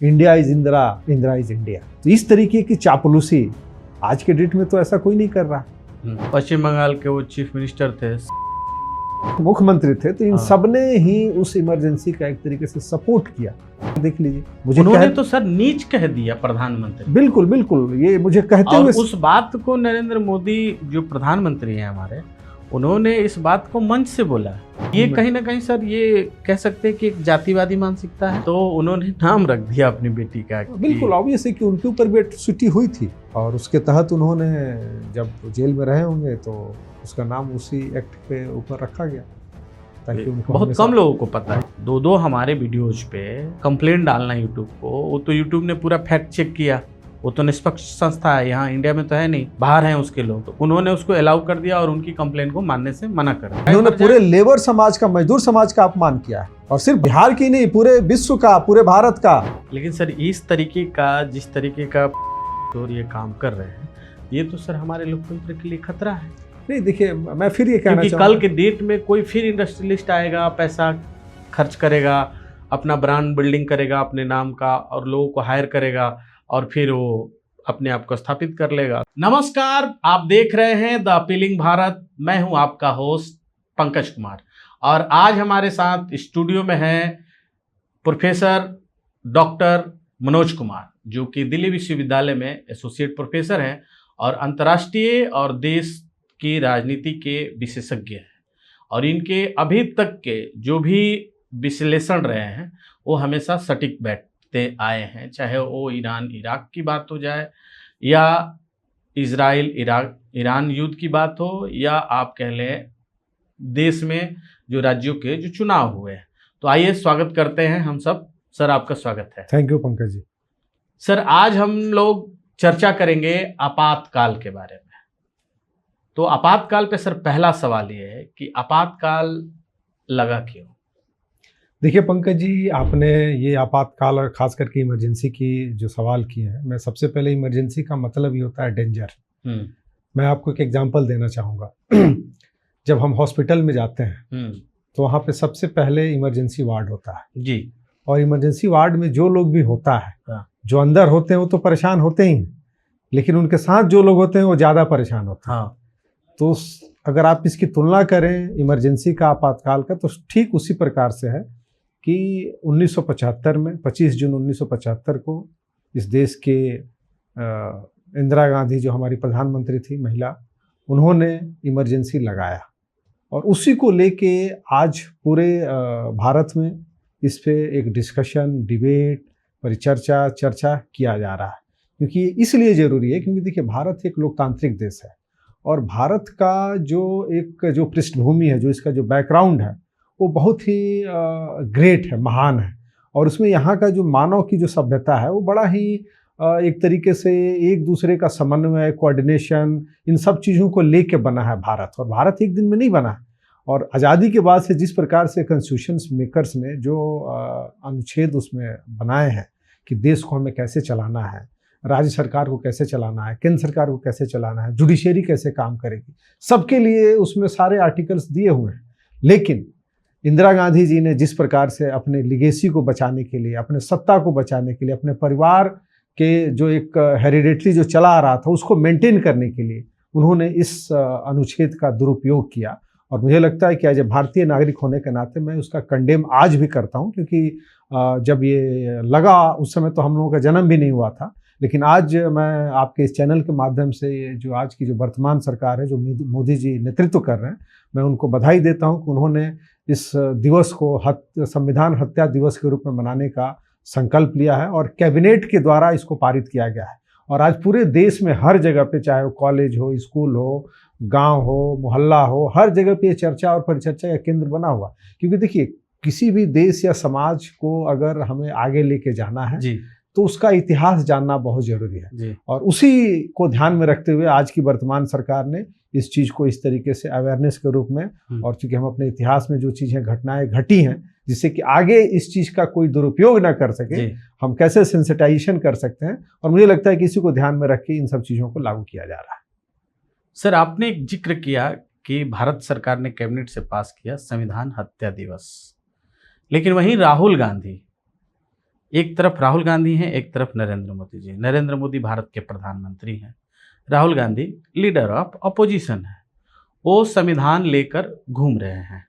India is Indira, Indira is India. तो इस तरीके की चापलूसी आज के डेट में तो ऐसा कोई नहीं कर रहा। पश्चिम बंगाल के वो चीफ मिनिस्टर थे, मुख्यमंत्री थे, तो इन हाँ। सब ने ही उस इमरजेंसी का एक तरीके से सपोर्ट किया। देख लीजिए, मुझे उन्होंने तो सर नीच कह दिया प्रधानमंत्री। बिल्कुल बिल्कुल, ये मुझे कहते और हुए उस बात को नरेंद्र मोदी जो प्रधानमंत्री हैं हमारे, उन्होंने इस बात को मंच से बोला। ये कहीं ना कहीं सर ये कह सकते हैं कि एक जातिवादी मानसिकता है। तो उन्होंने नाम रख दिया अपनी बेटी का। बिल्कुल ऑब्वियस है कि उनके ऊपर भी एट्रोसिटी हुई थी, और उसके तहत उन्होंने जब जेल में रहे होंगे तो उसका नाम उसी एक्ट पे ऊपर रखा गया, ताकि उनको बहुत कम लोगों को पता है। दो हमारे वीडियोज पे कंप्लेंट डालना यूट्यूब को, वो तो यूट्यूब ने पूरा फैक्ट चेक किया। वो तो निष्पक्ष संस्था है, यहाँ इंडिया में तो है नहीं, बाहर हैं उसके लोग। तो उन्होंने उसको अलाउ कर दिया और उनकी कंप्लेंट को मानने से मना कर दिया। उन्होंने पूरे लेबर समाज का, मजदूर समाज का अपमान किया है, और सिर्फ बिहार की नहीं, पूरे विश्व का, पूरे भारत का। लेकिन सर इस तरीके का, जिस तरीके का और ये काम कर रहे हैं, ये तो सर हमारे लोकतंत्र के लिए खतरा है। नहीं देखिए, मैं फिर ये कहना क्योंकि चाहूँगा, कल के डेट में कोई फिर इंडस्ट्रियलिस्ट आएगा, पैसा खर्च करेगा, अपना ब्रांड बिल्डिंग करेगा अपने नाम का, और लोगों को हायर करेगा, और फिर वो अपने आप को स्थापित कर लेगा। नमस्कार, आप देख रहे हैं द अपीलिंग भारत। मैं हूं आपका होस्ट पंकज कुमार, और आज हमारे साथ स्टूडियो में है प्रोफेसर डॉक्टर मनोज कुमार, जो कि दिल्ली विश्वविद्यालय में एसोसिएट प्रोफेसर हैं और अंतर्राष्ट्रीय और देश की राजनीति के विशेषज्ञ हैं। और इनके अभी तक के जो भी विश्लेषण रहे हैं वो हमेशा सटीक बैठते आए हैं, चाहे वो ईरान इराक की बात हो जाए, या इजराइल ईरान युद्ध की बात हो, या आप कह लें देश में जो राज्यों के जो चुनाव हुए हैं। तो आइए स्वागत करते हैं हम सब। सर आपका स्वागत है। Thank you Pankaj ji. Sir आज हम लोग चर्चा करेंगे आपातकाल के बारे में। तो आपातकाल पे सर पहला सवाल ये है कि आपातकाल लगा क्यों? देखिए पंकज जी, आपने ये आपातकाल और खास करके इमरजेंसी की जो सवाल किए हैं, मैं सबसे पहले इमरजेंसी का मतलब ये होता है डेंजर। मैं आपको एक एग्जांपल देना चाहूँगा। जब हम हॉस्पिटल में जाते हैं तो वहाँ पे सबसे पहले इमरजेंसी वार्ड होता है जी, और इमरजेंसी वार्ड में जो लोग भी होता है, हाँ। जो अंदर होते हैं वो तो परेशान होते ही हैं, लेकिन उनके साथ जो लोग होते हैं वो ज़्यादा परेशान होते हैं। हाँ। तो अगर आप इसकी तुलना करें इमरजेंसी का आपातकाल का, तो ठीक उसी प्रकार से है कि 1975 में 25 जून 1975 को इस देश के इंदिरा गांधी, जो हमारी प्रधानमंत्री थी महिला, उन्होंने इमरजेंसी लगाया, और उसी को लेके आज पूरे भारत में इस पे एक डिस्कशन, डिबेट, परिचर्चा, चर्चा किया जा रहा है। क्योंकि ये इसलिए ज़रूरी है क्योंकि देखिए भारत एक लोकतांत्रिक देश है, और भारत का जो पृष्ठभूमि है, जो इसका जो बैकग्राउंड है, वो बहुत ही ग्रेट है, महान है। और उसमें यहाँ का जो मानव की जो सभ्यता है वो बड़ा ही एक तरीके से एक दूसरे का समन्वय, कोऑर्डिनेशन, इन सब चीज़ों को लेके बना है भारत। और भारत एक दिन में नहीं बना है। और आज़ादी के बाद से जिस प्रकार से कॉन्स्टिट्यूशन मेकर्स ने जो अनुच्छेद उसमें बनाए हैं कि देश को हमें कैसे चलाना है, राज्य सरकार को कैसे चलाना है, केंद्र सरकार को कैसे चलाना है, जुडिशरी कैसे काम करेगी, सबके लिए उसमें सारे आर्टिकल्स दिए हुए हैं। लेकिन इंदिरा गांधी जी ने जिस प्रकार से अपने लिगेसी को बचाने के लिए, अपने सत्ता को बचाने के लिए, अपने परिवार के जो एक हेरिडेटरी जो चला आ रहा था उसको मेंटेन करने के लिए उन्होंने इस अनुच्छेद का दुरुपयोग किया। और मुझे लगता है कि एज ए भारतीय नागरिक होने के नाते मैं उसका कंडेम आज भी करता हूँ, क्योंकि जब ये लगा उस समय तो हम लोगों का जन्म भी नहीं हुआ था। लेकिन आज मैं आपके इस चैनल के माध्यम से जो आज की जो वर्तमान सरकार है, जो मोदी जी नेतृत्व कर रहे हैं, मैं उनको बधाई देता हूं कि उन्होंने इस दिवस को संविधान हत्या दिवस के रूप में मनाने का संकल्प लिया है, और कैबिनेट के द्वारा इसको पारित किया गया है। और आज पूरे देश में हर जगह पे, चाहे वो कॉलेज हो, स्कूल हो, गाँव हो, मोहल्ला हो, हर जगह पे ये चर्चा और परिचर्चा का केंद्र बना हुआ। क्योंकि देखिए किसी भी देश या समाज को अगर हमें आगे लेके जाना है जी, तो उसका इतिहास जानना बहुत जरूरी है जी। और उसी को ध्यान में रखते हुए आज की वर्तमान सरकार ने इस चीज़ को इस तरीके से अवेयरनेस के रूप में, और चूंकि हम अपने इतिहास में जो चीज़ें घटनाएं घटी हैं जिससे कि आगे इस चीज़ का कोई दुरुपयोग ना कर सके, हम कैसे सेंसिटाइजेशन कर सकते हैं, और मुझे लगता है कि इसी को ध्यान में रख के इन सब चीज़ों को लागू किया जा रहा है। सर आपने एक जिक्र किया कि भारत सरकार ने कैबिनेट से पास किया संविधान हत्या दिवस, लेकिन वहीं राहुल गांधी एक तरफ राहुल गांधी हैं, एक तरफ नरेंद्र मोदी जी। नरेंद्र मोदी भारत के प्रधानमंत्री हैं, Rahul Gandhi leader of opposition है। वो संविधान लेकर घूम रहे हैं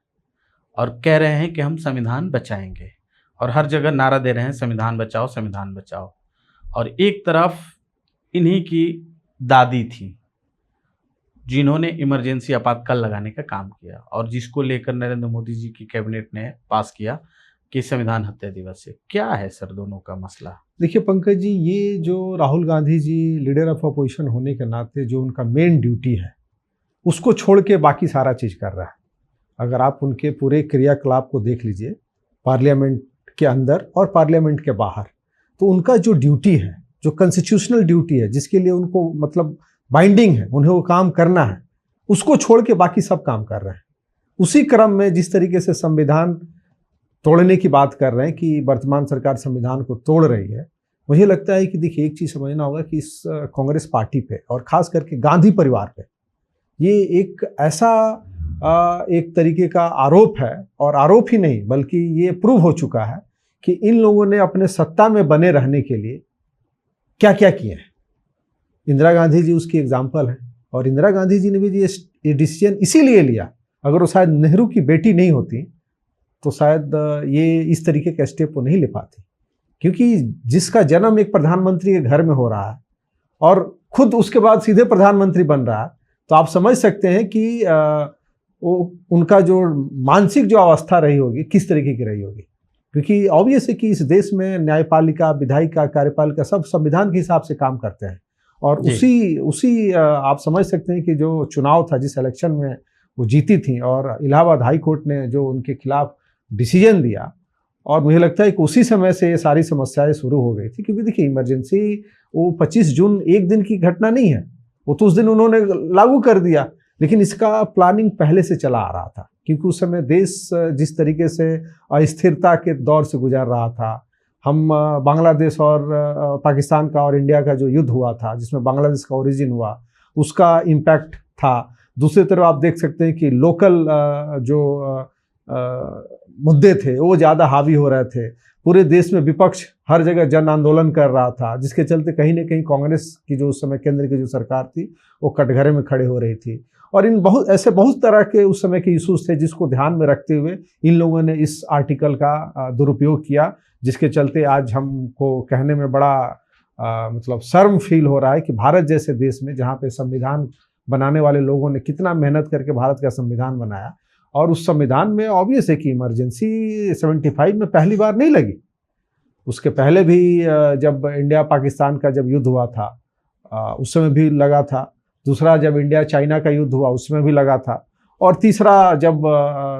और कह रहे हैं कि हम संविधान बचाएंगे, और हर जगह नारा दे रहे हैं संविधान बचाओ, संविधान बचाओ। और एक तरफ इन्हीं की दादी थी जिन्होंने इमरजेंसी आपातकाल लगाने का काम किया, और जिसको लेकर नरेंद्र मोदी जी की कैबिनेट ने पास किया कि संविधान हत्या दिवस से। क्या है सर दोनों का मसला? देखिए पंकज जी, ये जो Rahul Gandhi ji leader of opposition होने के नाते जो उनका मेन ड्यूटी है उसको छोड़ के बाकी सारा चीज़ कर रहा है। अगर आप उनके पूरे क्रियाकलाप को देख लीजिए, पार्लियामेंट के अंदर और पार्लियामेंट के बाहर, तो उनका जो ड्यूटी है, जो कॉन्स्टिट्यूशनल ड्यूटी है, जिसके लिए उनको मतलब बाइंडिंग है, उन्हें वो काम करना है, उसको छोड़ के बाकी सब काम कर रहे हैं। उसी क्रम में जिस तरीके से संविधान तोड़ने की बात कर रहे हैं कि वर्तमान सरकार संविधान को तोड़ रही है, मुझे लगता है कि देखिए एक चीज़ समझना होगा कि इस कांग्रेस पार्टी पे और ख़ास करके गांधी परिवार पे ये एक ऐसा एक तरीके का आरोप है, और आरोप ही नहीं बल्कि ये प्रूव हो चुका है कि इन लोगों ने अपने सत्ता में बने रहने के लिए क्या क्या किए हैं। इंदिरा गांधी जी उसकी एग्जाम्पल है, और इंदिरा गांधी जी ने भी ये डिसीजन इसीलिए लिया, अगर वो शायद नेहरू की बेटी नहीं होती तो शायद ये इस तरीके का स्टेप वो नहीं ले पाती, क्योंकि जिसका जन्म एक प्रधानमंत्री के घर में हो रहा है और खुद उसके बाद सीधे प्रधानमंत्री बन रहा है, तो आप समझ सकते हैं कि वो उनका जो मानसिक जो अवस्था रही होगी किस तरीके की रही होगी। क्योंकि ऑब्वियस है कि इस देश में न्यायपालिका, विधायिका, कार्यपालिका सब संविधान के हिसाब से काम करते हैं, और उसी आप समझ सकते हैं कि जो चुनाव था, जिस इलेक्शन में वो जीती थी, और इलाहाबाद हाई कोर्ट ने जो उनके खिलाफ डिसीजन दिया, और मुझे लगता है कि उसी समय से ये सारी समस्याएं शुरू हो गई थी। क्योंकि देखिए इमरजेंसी वो 25 जून एक दिन की घटना नहीं है, वो तो उस दिन उन्होंने लागू कर दिया, लेकिन इसका प्लानिंग पहले से चला आ रहा था। क्योंकि उस समय देश जिस तरीके से अस्थिरता के दौर से गुजर रहा था, हम बांग्लादेश और पाकिस्तान का और इंडिया का जो युद्ध हुआ था, जिसमें बांग्लादेश का ओरिजिन हुआ, उसका इम्पैक्ट था। दूसरी तरफ आप देख सकते हैं कि लोकल जो मुद्दे थे वो ज़्यादा हावी हो रहे थे। पूरे देश में विपक्ष हर जगह जन आंदोलन कर रहा था, जिसके चलते कहीं ना कहीं कांग्रेस की जो उस समय केंद्र की जो सरकार थी वो कटघरे में खड़े हो रही थी। और इन बहुत तरह के उस समय के इशूज थे, जिसको ध्यान में रखते हुए इन लोगों ने इस आर्टिकल का दुरुपयोग किया, जिसके चलते आज हमको कहने में बड़ा मतलब शर्म फील हो रहा है कि भारत जैसे देश में, जहाँ पे संविधान बनाने वाले लोगों ने कितना मेहनत करके भारत का संविधान बनाया, और उस संविधान में ऑब्वियस है कि इमरजेंसी 75 में पहली बार नहीं लगी। उसके पहले भी जब इंडिया पाकिस्तान का जब युद्ध हुआ था उस समय भी लगा था। दूसरा जब इंडिया चाइना का युद्ध हुआ उसमें भी लगा था। और तीसरा जब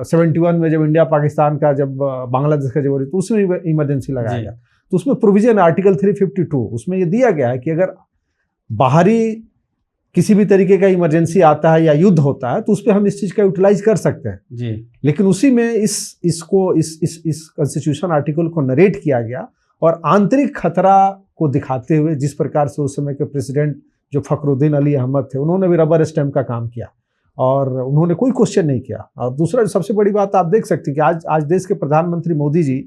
71 में जब इंडिया पाकिस्तान का जब बांग्लादेश का जब, तो उसमें भी इमरजेंसी लगाया गया। तो उसमें प्रोविजन आर्टिकल 352 उसमें ये दिया गया है कि अगर बाहरी किसी भी तरीके का इमरजेंसी आता है या युद्ध होता है तो उस पर हम इस चीज़ का यूटिलाइज कर सकते हैं जी। लेकिन उसी में इस कॉन्स्टिट्यूशन आर्टिकल को नरेट किया गया, और आंतरिक खतरा को दिखाते हुए जिस प्रकार से उस समय के प्रेसिडेंट जो फखरुद्दीन अली अहमद थे, उन्होंने भी रबर स्टैम्प का काम किया और उन्होंने कोई क्वेश्चन नहीं किया। और दूसरा सबसे बड़ी बात आप देख सकते हैं कि आज देश के प्रधानमंत्री मोदी जी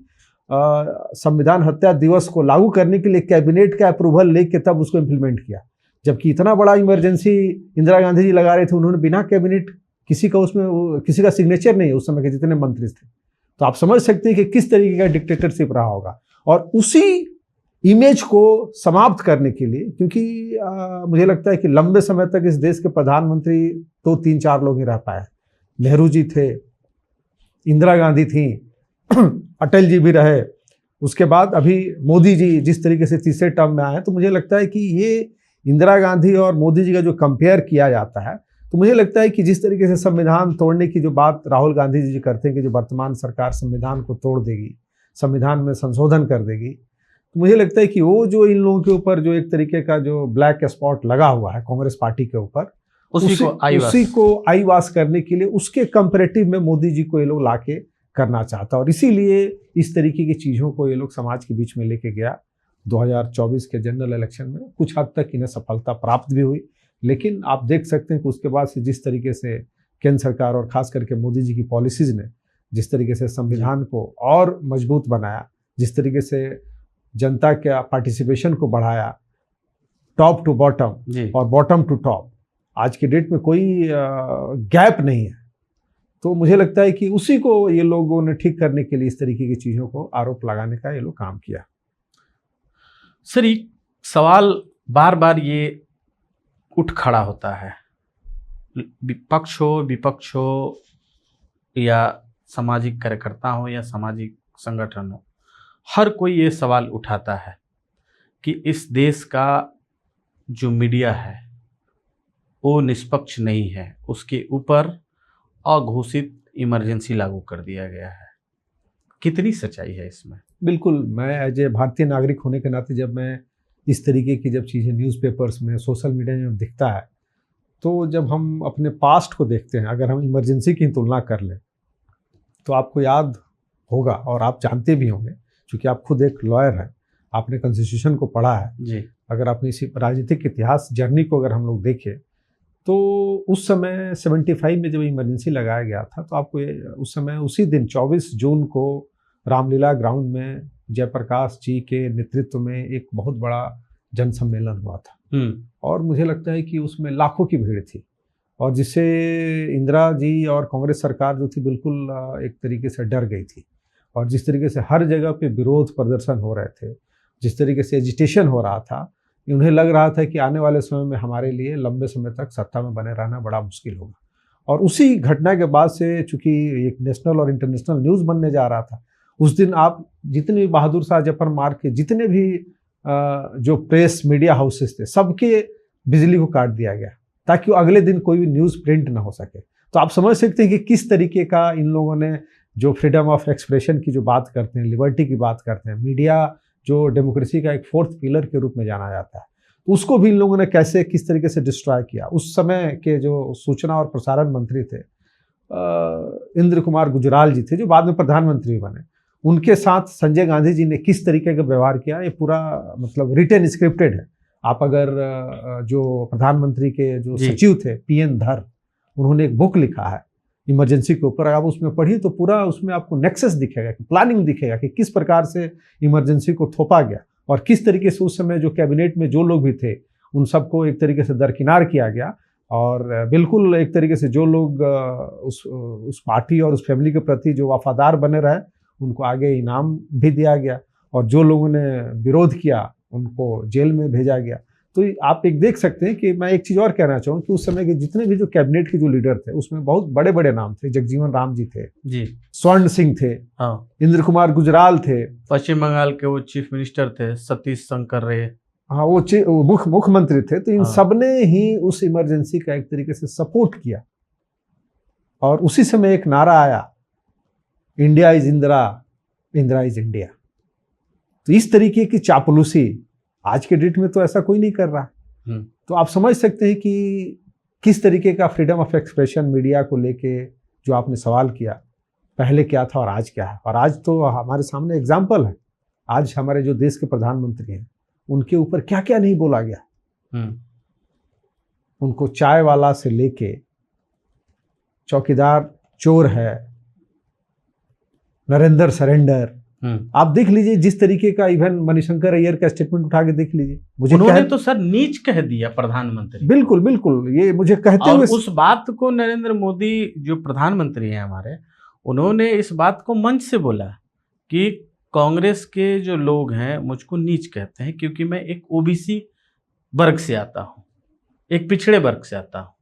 संविधान हत्या दिवस को लागू करने के लिए कैबिनेट का अप्रूवल लेके तब उसको इम्प्लीमेंट किया, जबकि इतना बड़ा इमरजेंसी इंदिरा गांधी जी लगा रहे थे, उन्होंने बिना कैबिनेट किसी का सिग्नेचर नहीं है उस समय के जितने मंत्री थे। तो आप समझ सकते हैं कि किस तरीके का डिक्टेटरशिप रहा होगा। और उसी इमेज को समाप्त करने के लिए, क्योंकि मुझे लगता है कि लंबे समय तक इस देश के प्रधानमंत्री तो 3-4 लोग ही रह पाए। नेहरू जी थे, इंदिरा गांधी थी, अटल जी भी रहे, उसके बाद अभी मोदी जी जिस तरीके से तीसरे टर्म में आए, तो मुझे लगता है कि ये इंदिरा गांधी और मोदी जी का जो कंपेयर किया जाता है, तो मुझे लगता है कि जिस तरीके से संविधान तोड़ने की जो बात राहुल गांधी जी करते हैं कि जो वर्तमान सरकार संविधान को तोड़ देगी, संविधान में संशोधन कर देगी, तो मुझे लगता है कि वो जो इन लोगों के ऊपर जो एक तरीके का जो ब्लैक स्पॉट लगा हुआ है कांग्रेस पार्टी के ऊपर, उसी को आई वाश करने के लिए उसके कंपैरेटिव में मोदी जी को ये लोग लाके करना चाहता, और इसीलिए इस तरीके की चीज़ों को ये लोग समाज के बीच में लेके गया। 2024 के जनरल इलेक्शन में कुछ हद तक इन्हें सफलता प्राप्त भी हुई, लेकिन आप देख सकते हैं कि उसके बाद से जिस तरीके से केंद्र सरकार और खास करके मोदी जी की पॉलिसीज़ ने जिस तरीके से संविधान को और मजबूत बनाया, जिस तरीके से जनता के पार्टिसिपेशन को बढ़ाया, टॉप टू बॉटम जी और बॉटम टू टॉप। आज की डेट में कोई गैप नहीं है। तो मुझे लगता है कि उसी को ये लोगों ने ठीक करने के लिए इस तरीके की चीज़ों को आरोप लगाने का ये लोग काम किया। सर, एक सवाल बार बार ये उठ खड़ा होता है, पक्ष हो विपक्ष हो या सामाजिक कार्यकर्ता हो या सामाजिक संगठन हो, हर कोई ये सवाल उठाता है कि इस देश का जो मीडिया है वो निष्पक्ष नहीं है, उसके ऊपर अघोषित इमरजेंसी लागू कर दिया गया है। कितनी सच्चाई है इसमें? बिल्कुल, मैं एज ए भारतीय नागरिक होने के नाते जब मैं इस तरीके की जब चीज़ें न्यूज़पेपर्स में, सोशल मीडिया में दिखता है, तो जब हम अपने पास्ट को देखते हैं, अगर हम इमरजेंसी की तुलना कर लें तो आपको याद होगा और आप जानते भी होंगे, क्योंकि आप खुद एक लॉयर हैं, आपने कॉन्स्टिट्यूशन को पढ़ा है। जी अगर अपनी इसी राजनीतिक इतिहास जर्नी को अगर हम लोग देखें तो उस समय 75 में जब इमरजेंसी लगाया गया था तो आपको उस समय उसी दिन 24 जून को रामलीला ग्राउंड में जयप्रकाश जी के नेतृत्व में एक बहुत बड़ा जन सम्मेलन हुआ था। और मुझे लगता है कि उसमें लाखों की भीड़ थी, और जिससे इंदिरा जी और कांग्रेस सरकार जो थी बिल्कुल एक तरीके से डर गई थी। और जिस तरीके से हर जगह पे विरोध प्रदर्शन हो रहे थे, जिस तरीके से एजिटेशन हो रहा था, उन्हें लग रहा था कि आने वाले समय में हमारे लिए लंबे समय तक सत्ता में बने रहना बड़ा मुश्किल होगा। और उसी घटना के बाद से चूंकि एक नेशनल और इंटरनेशनल न्यूज़ बनने जा रहा था, उस दिन आप जितने भी बहादुर शाह जफर मार्ग के जितने भी जो प्रेस मीडिया हाउसेस थे, सबके बिजली को काट दिया गया ताकि वो अगले दिन कोई भी न्यूज़ प्रिंट ना हो सके। तो आप समझ सकते हैं कि किस तरीके का इन लोगों ने जो फ्रीडम ऑफ एक्सप्रेशन की जो बात करते हैं, लिबर्टी की बात करते हैं, मीडिया जो डेमोक्रेसी का एक फोर्थ पिलर के रूप में जाना जाता है, तो उसको भी इन लोगों ने कैसे किस तरीके से डिस्ट्रॉय किया। उस समय के जो सूचना और प्रसारण मंत्री थे इंद्र कुमार गुजराल जी थे, जो बाद में प्रधानमंत्री बने, उनके साथ संजय गांधी जी ने किस तरीके का व्यवहार किया, ये पूरा मतलब रिटन स्क्रिप्टेड है। आप अगर जो प्रधानमंत्री के जो सचिव थे पीएन धर, उन्होंने एक बुक लिखा है इमरजेंसी के ऊपर, आप उसमें पढ़िए तो पूरा उसमें आपको नेक्सस दिखेगा, कि प्लानिंग दिखेगा कि किस प्रकार से इमरजेंसी को थोपा गया और किस तरीके से उस समय जो कैबिनेट में जो लोग भी थे उन सबको एक तरीके से दरकिनार किया गया। और बिल्कुल एक तरीके से जो लोग उस पार्टी और उस फैमिली के प्रति जो वफादार बने रहे उनको आगे इनाम भी दिया गया, और जो लोगों ने विरोध किया उनको जेल में भेजा गया। तो आप एक देख सकते हैं कि मैं एक चीज़ और कहना चाहूँ कि उस समय के जितने भी जो कैबिनेट के जो लीडर थे उसमें बहुत बड़े बड़े नाम थे। जगजीवन राम जी थे जी, स्वर्ण सिंह थे, हाँ, इंद्र कुमार गुजराल थे, पश्चिम बंगाल के वो चीफ मिनिस्टर थे सतीश शंकर रे, हाँ वो मुख्यमंत्री थे। तो इन हाँ। सबने ही उस इमरजेंसी का एक तरीके से सपोर्ट किया। और उसी समय एक नारा आया, India is Indira, Indira is India. तो इस तरीके की चापलूसी आज के डेट में तो ऐसा कोई नहीं कर रहा। तो आप समझ सकते हैं कि किस तरीके का फ्रीडम ऑफ एक्सप्रेशन मीडिया को लेके जो आपने सवाल किया, पहले क्या था और आज क्या है। और आज तो हमारे सामने एग्जाम्पल है, आज हमारे जो देश के प्रधानमंत्री हैं उनके ऊपर क्या क्या नहीं बोला गया। उनको चाय वाला से लेके चौकीदार चोर है, नरेंद्र सरेंडर, आप देख लीजिए जिस तरीके का, इवन मणिशंकर अय्यर का स्टेटमेंट उठा के देख लीजिए। मुझे उन्होंने तो सर नीच कह दिया प्रधानमंत्री। बिल्कुल बिल्कुल, ये मुझे कहते और हुए उस बात को नरेंद्र मोदी जो प्रधानमंत्री हैं हमारे, उन्होंने इस बात को मंच से बोला कि कांग्रेस के जो लोग हैं मुझको नीच कहते हैं क्योंकि मैं एक ओबीसी वर्ग से आता हूं, एक पिछड़े वर्ग से आता हूं।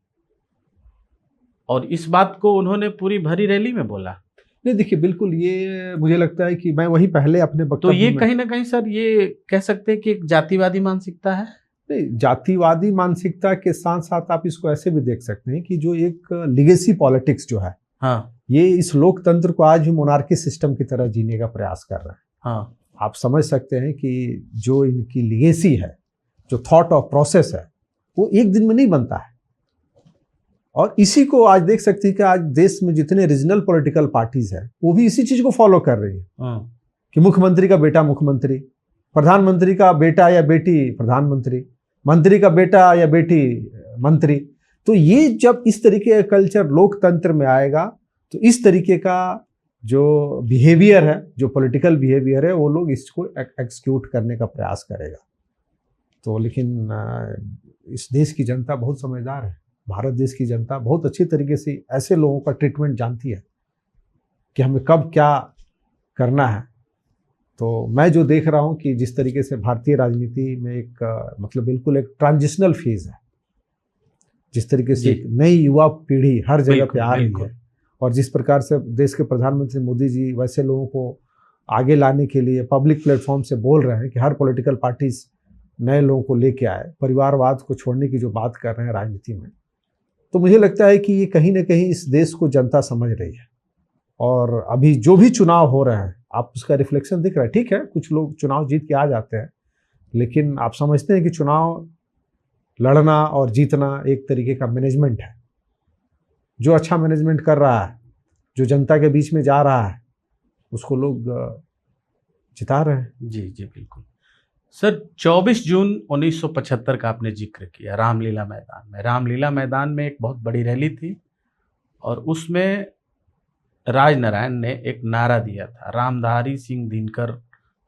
और इस बात को उन्होंने पूरी भरी रैली में बोला। नहीं देखिए, बिल्कुल ये मुझे लगता है कि मैं वही पहले अपने वक्तव्य तो ये कहीं ना कहीं सर ये कह सकते हैं कि एक जातिवादी मानसिकता है। नहीं, जातिवादी मानसिकता के साथ साथ आप इसको ऐसे भी देख सकते हैं कि जो एक लिगेसी पॉलिटिक्स जो है, हाँ, ये इस लोकतंत्र को आज भी मोनार्की सिस्टम की तरह जीने का प्रयास कर रहा है। हाँ, आप समझ सकते हैं कि जो इनकी लिगेसी है, जो थॉट ऑफ प्रोसेस है, वो एक दिन में नहीं बनता है। और इसी को आज देख सकते हैं कि आज देश में जितने रीजनल पॉलिटिकल पार्टीज हैं वो भी इसी चीज को फॉलो कर रही है कि मुख्यमंत्री का बेटा मुख्यमंत्री, प्रधानमंत्री का बेटा या बेटी प्रधानमंत्री, मंत्री का बेटा या बेटी मंत्री। तो ये जब इस तरीके का कल्चर लोकतंत्र में आएगा तो इस तरीके का जो बिहेवियर है, जो पॉलिटिकल बिहेवियर है, वो लोग इसको एक्सक्यूट करने का प्रयास करेगा। तो लेकिन इस देश की जनता बहुत समझदार है। भारत देश की जनता बहुत अच्छी तरीके से ऐसे लोगों का ट्रीटमेंट जानती है कि हमें कब क्या करना है। तो मैं जो देख रहा हूँ कि जिस तरीके से भारतीय राजनीति में एक मतलब बिल्कुल एक ट्रांजिशनल फेज है, जिस तरीके से एक नई युवा पीढ़ी हर जगह पे आ रही है, और जिस प्रकार से देश के प्रधानमंत्री मोदी जी वैसे लोगों को आगे लाने के लिए पब्लिक प्लेटफॉर्म से बोल रहे हैं कि हर पॉलिटिकल पार्टीज नए लोगों को लेके आए, परिवारवाद को छोड़ने की जो बात कर रहे हैं राजनीति में, तो मुझे लगता है कि ये कहीं ना कहीं इस देश को जनता समझ रही है। और अभी जो भी चुनाव हो रहे हैं, आप उसका रिफ्लेक्शन दिख रहा है। ठीक है, कुछ लोग चुनाव जीत के आ जाते हैं, लेकिन आप समझते हैं कि चुनाव लड़ना और जीतना एक तरीके का मैनेजमेंट है। जो अच्छा मैनेजमेंट कर रहा है, जो जनता के बीच में जा रहा है, उसको लोग जिता रहे हैं। जी जी बिल्कुल। सर, 24 जून 1975 का आपने जिक्र किया, रामलीला मैदान में। रामलीला मैदान में एक बहुत बड़ी रैली थी और उसमें राजनारायण ने एक नारा दिया था। रामधारी सिंह दिनकर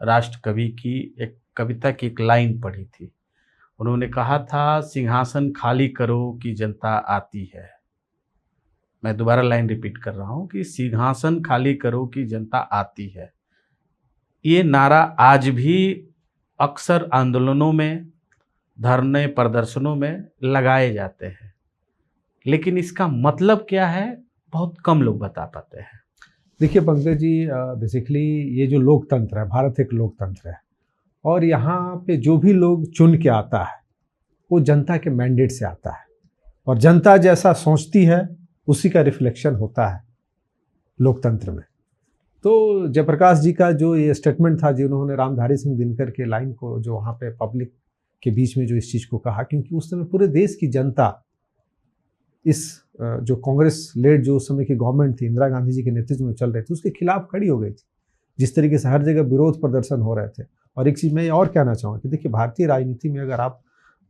राष्ट्र कवि की एक कविता की एक लाइन पढ़ी थी। उन्होंने कहा था, सिंहासन खाली करो कि जनता आती है। मैं दोबारा लाइन रिपीट कर रहा हूँ कि सिंहासन खाली करो कि जनता आती है। ये नारा आज भी अक्सर आंदोलनों में, धरने प्रदर्शनों में लगाए जाते हैं, लेकिन इसका मतलब क्या है बहुत कम लोग बता पाते हैं। देखिए पंकज जी, बेसिकली ये जो लोकतंत्र है, भारत एक लोकतंत्र है, और यहाँ पे जो भी लोग चुन के आता है वो जनता के मैंडेट से आता है, और जनता जैसा सोचती है उसी का रिफ्लेक्शन होता है लोकतंत्र में। तो जयप्रकाश जी का जो ये स्टेटमेंट था, जिन्होंने रामधारी सिंह दिनकर के लाइन को जो वहाँ पे पब्लिक के बीच में जो इस चीज़ को कहा, क्योंकि उस समय पूरे देश की जनता इस जो कांग्रेस लेड जो उस समय की गवर्नमेंट थी, इंदिरा गांधी जी के नेतृत्व में चल रही थी, उसके खिलाफ खड़ी हो गई थी। जिस तरीके से हर जगह विरोध प्रदर्शन हो रहे थे। और एक चीज़ मैं और कहना चाहूँगा कि देखिए, भारतीय राजनीति में अगर आप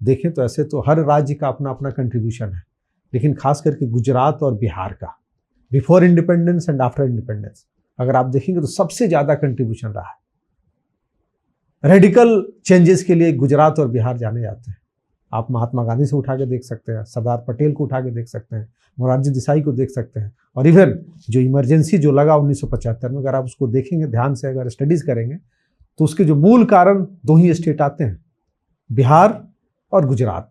देखें तो ऐसे तो हर राज्य का अपना अपना कंट्रीब्यूशन है, लेकिन खास करके गुजरात और बिहार का before independence and after independence अगर आप देखेंगे तो सबसे ज़्यादा कंट्रीब्यूशन रहा है। रेडिकल चेंजेस के लिए गुजरात और बिहार जाने जाते हैं। आप महात्मा गांधी से उठा के देख सकते हैं, सरदार पटेल को उठा के देख सकते हैं, मोरारजी देसाई को देख सकते हैं, और इवन जो इमरजेंसी जो लगा 1975 में, अगर आप उसको देखेंगे ध्यान से, अगर स्टडीज़ करेंगे तो उसके जो मूल कारण दो ही स्टेट आते हैं, बिहार और गुजरात।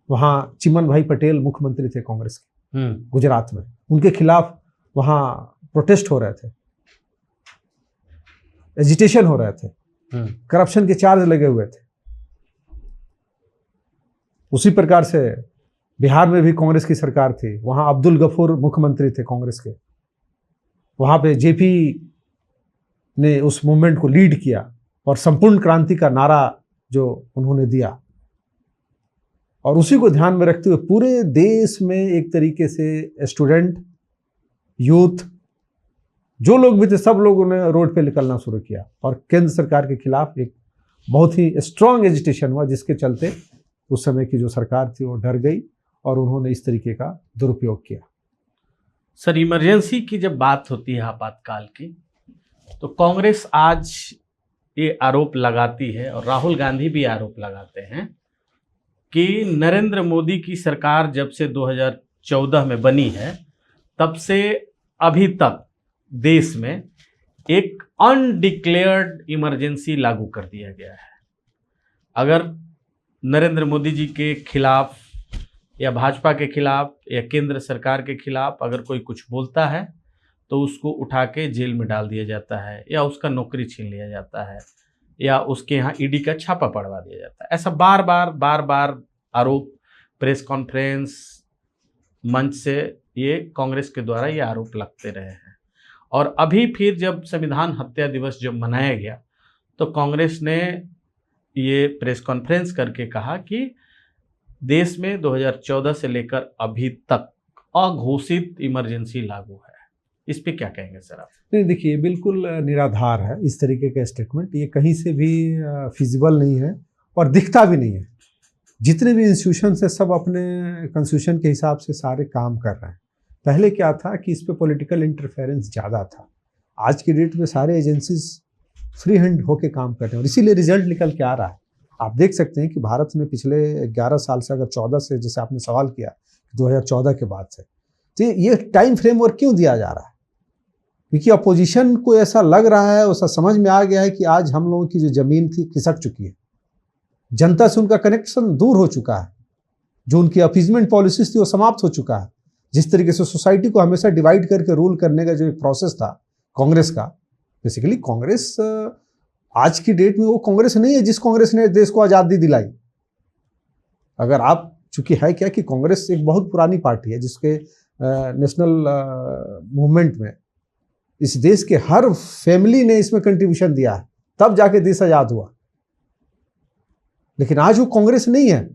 वहाँ चिमन भाई पटेल मुख्यमंत्री थे कांग्रेस के गुजरात में, उनके खिलाफ वहाँ प्रोटेस्ट हो रहे थे, एजिटेशन हो रहे थे, करप्शन के चार्ज लगे हुए थे। उसी प्रकार से बिहार में भी कांग्रेस की सरकार थी, वहाँ अब्दुल गफूर मुख्यमंत्री थे कांग्रेस के, वहाँ पे जेपी ने उस मूवमेंट को लीड किया और संपूर्ण क्रांति का नारा जो उन्होंने दिया, और उसी को ध्यान में रखते हुए पूरे देश में एक तरीके से स्टूडेंट, यूथ, जो लोग भी थे, सब लोगों ने रोड पे निकलना शुरू किया और केंद्र सरकार के खिलाफ एक बहुत ही स्ट्रांग एजिटेशन हुआ, जिसके चलते उस समय की जो सरकार थी वो डर गई और उन्होंने इस तरीके का दुरुपयोग किया। सर, इमरजेंसी की जब बात होती है आपातकाल की, तो कांग्रेस आज ये आरोप लगाती है और राहुल गांधी भी आरोप लगाते हैं कि नरेंद्र मोदी की सरकार जब से 2014 में बनी है, तब से अभी तक देश में एक अनडिक्लेयर्ड इमरजेंसी लागू कर दिया गया है। अगर नरेंद्र मोदी जी के खिलाफ या भाजपा के खिलाफ या केंद्र सरकार के खिलाफ अगर कोई कुछ बोलता है तो उसको उठा के जेल में डाल दिया जाता है, या उसका नौकरी छीन लिया जाता है, या उसके यहाँ ईडी का छापा पड़वा दिया जाता है। ऐसा बार बार आरोप प्रेस कॉन्फ्रेंस मंच से ये कांग्रेस के द्वारा ये आरोप लगते रहे हैं। और अभी फिर जब संविधान हत्या दिवस जब मनाया गया तो कांग्रेस ने ये प्रेस कॉन्फ्रेंस करके कहा कि देश में 2014 से लेकर अभी तक अघोषित इमरजेंसी लागू है। इस पे क्या कहेंगे सर आप? नहीं, देखिए, बिल्कुल निराधार है इस तरीके का स्टेटमेंट। ये कहीं से भी फिजिबल नहीं है और दिखता भी नहीं है। जितने भी इंस्टीट्यूशन है सब अपने कॉन्स्टिट्यूशन के हिसाब से सारे काम कर रहे हैं। पहले क्या था कि इस पे पॉलिटिकल इंटरफेरेंस ज़्यादा था, आज की डेट में सारे एजेंसीज फ्री हैंड होके काम कर रहे हैं और इसीलिए रिजल्ट निकल के आ रहा है। आप देख सकते हैं कि भारत में पिछले 11 साल से, अगर 14 से, जैसे आपने सवाल किया 2014 के बाद से, तो ये टाइम फ्रेमवर्क क्यों दिया जा रहा है? क्योंकि अपोजिशन को ऐसा लग रहा है, ऐसा समझ में आ गया है कि आज हम लोगों की जो जमीन थी खिसक चुकी है, जनता से उनका कनेक्शन दूर हो चुका है, जो उनकी अपीजमेंट पॉलिसीज थी वो समाप्त हो चुका है। जिस तरीके से सोसाइटी को हमेशा डिवाइड करके रूल करने का जो एक प्रोसेस था कांग्रेस का, बेसिकली कांग्रेस आज की डेट में वो कांग्रेस नहीं है जिस कांग्रेस ने देश को आज़ादी दिलाई। अगर आप, चूंकि है क्या कि कांग्रेस एक बहुत पुरानी पार्टी है जिसके नेशनल मूवमेंट में इस देश के हर फैमिली ने इसमें कंट्रीब्यूशन दिया है, तब जाके देश आजाद हुआ। लेकिन आज वो कांग्रेस नहीं है,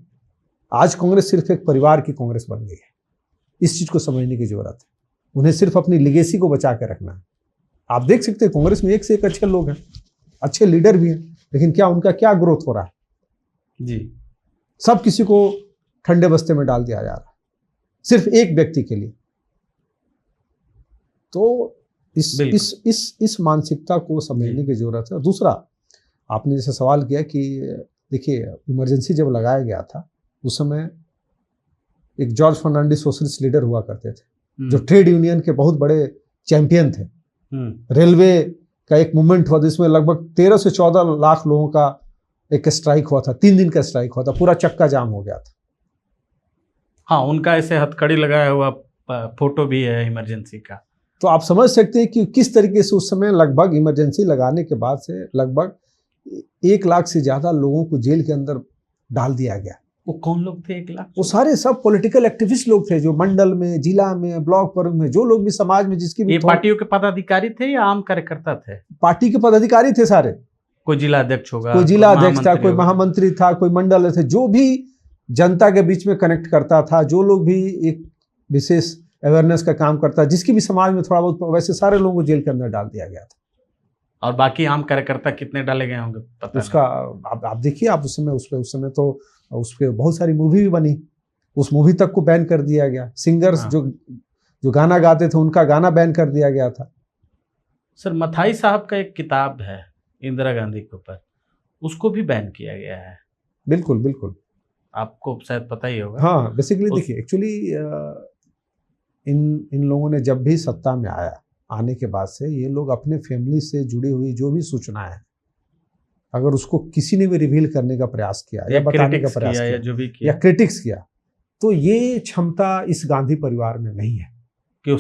आज कांग्रेस सिर्फ एक परिवार की कांग्रेस बन गई है। इस चीज को समझने की जरूरत है। उन्हें सिर्फ अपनी लिगेसी को बचा के रखना है। आप देख सकते हैं कांग्रेस में एक से एक अच्छे लोग हैं, अच्छे लीडर भी हैं, लेकिन क्या उनका क्या ग्रोथ हो रहा है? जी, सब किसी को ठंडे बस्ते में डाल दिया जा रहा है सिर्फ एक व्यक्ति के लिए। तो इस मानसिकता को समझने की जरूरत है। दूसरा, आपने जैसे सवाल किया कि देखिए इमरजेंसी जब लगाया गया था उस समय एक जॉर्ज फर्नांडिस सोशलिस्ट लीडर हुआ करते थे जो ट्रेड यूनियन के बहुत बड़े चैंपियन थे। रेलवे का एक मूवमेंट हुआ जिसमें लगभग 13 से 14 लाख लोगों का एक स्ट्राइक हुआ था, 3 दिन का स्ट्राइक हुआ था, पूरा चक्का जाम हो गया था। हाँ, उनका ऐसे हथकड़ी लगाया हुआ फोटो भी है इमरजेंसी का। तो आप समझ सकते हैं कि किस तरीके से उस समय लगभग इमरजेंसी लगाने के बाद से लगभग 1 लाख से ज्यादा लोगों को जेल के अंदर डाल दिया गया। वो कौन लोग थे 1 लाख? वो सारे सब पॉलिटिकल एक्टिविस्ट लोग थे, जो मंडल में, जिला में, ब्लॉक पर में, जो लोग भी समाज में जिसकी भी, ये पार्टियों के पदाधिकारी थे या आम कार्यकर्ता थे? पार्टी के पदाधिकारी थे सारे। कोई जिला अध्यक्ष होगा, कोई जिला अध्यक्ष था, कोई महामंत्री था, कोई मंडल थे, जो भी जनता के बीच में कनेक्ट करता था, जो लोग भी एक विशेष अवेयरनेस का काम करता, जिसकी भी समाज में थोड़ा बहुत, वैसे सारे लोगों को जेल के अंदर डाल दिया गया था। और बाकी आम कार्यकर्ता कितने डाले गए होंगे पता उसका आप देखिए, आप उस समय तो उस पर बहुत सारी मूवी भी बनी, उस मूवी तक को बैन कर दिया गया। सिंगर्स हाँ। जो गाना गाते थे उनका गाना बैन कर दिया गया था। सर, मथाई साहब का एक किताब है इंदिरा गांधी के ऊपर, उसको भी बैन किया गया है। बिल्कुल बिल्कुल, आपको शायद पता ही होगा। हाँ, बेसिकली देखिए, एक्चुअली इन लोगों ने जब भी सत्ता में आने के बाद से ये लोग अपने फैमिली से जुड़ी हुई जो भी सूचनाएं हैं, अगर उसको किसी ने भी रिवील करने का प्रयास किया या बताने का प्रयास किया, जो भी किया या क्रिटिक्स किया, तो ये क्षमता इस गांधी परिवार में नहीं है कि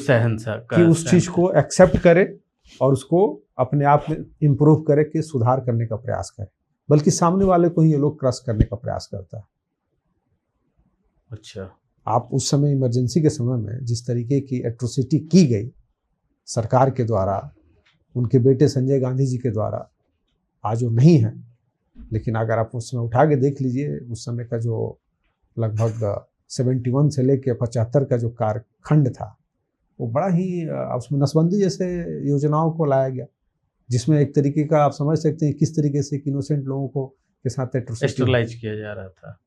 उस चीज को एक्सेप्ट करे और उसको अपने आप में इम्प्रूव करे, कि सुधार करने का प्रयास करे, बल्कि सामने वाले को ही ये लोग क्रश करने का प्रयास करता है। अच्छा, आप उस समय इमरजेंसी के समय में जिस तरीके की एट्रोसिटी की गई सरकार के द्वारा, उनके बेटे संजय गांधी जी के द्वारा, आज वो नहीं है, लेकिन अगर आप उस समय उठा के देख लीजिए, उस समय का जो लगभग 71 से लेकर 75 का जो कार्यखंड था, वो बड़ा ही उसमें नसबंदी जैसे योजनाओं को लाया गया, जिसमें एक तरीके का आप समझ सकते हैं किस तरीके से इनोसेंट लोगों को के साथ एट्रोसाइज किया जा रहा था।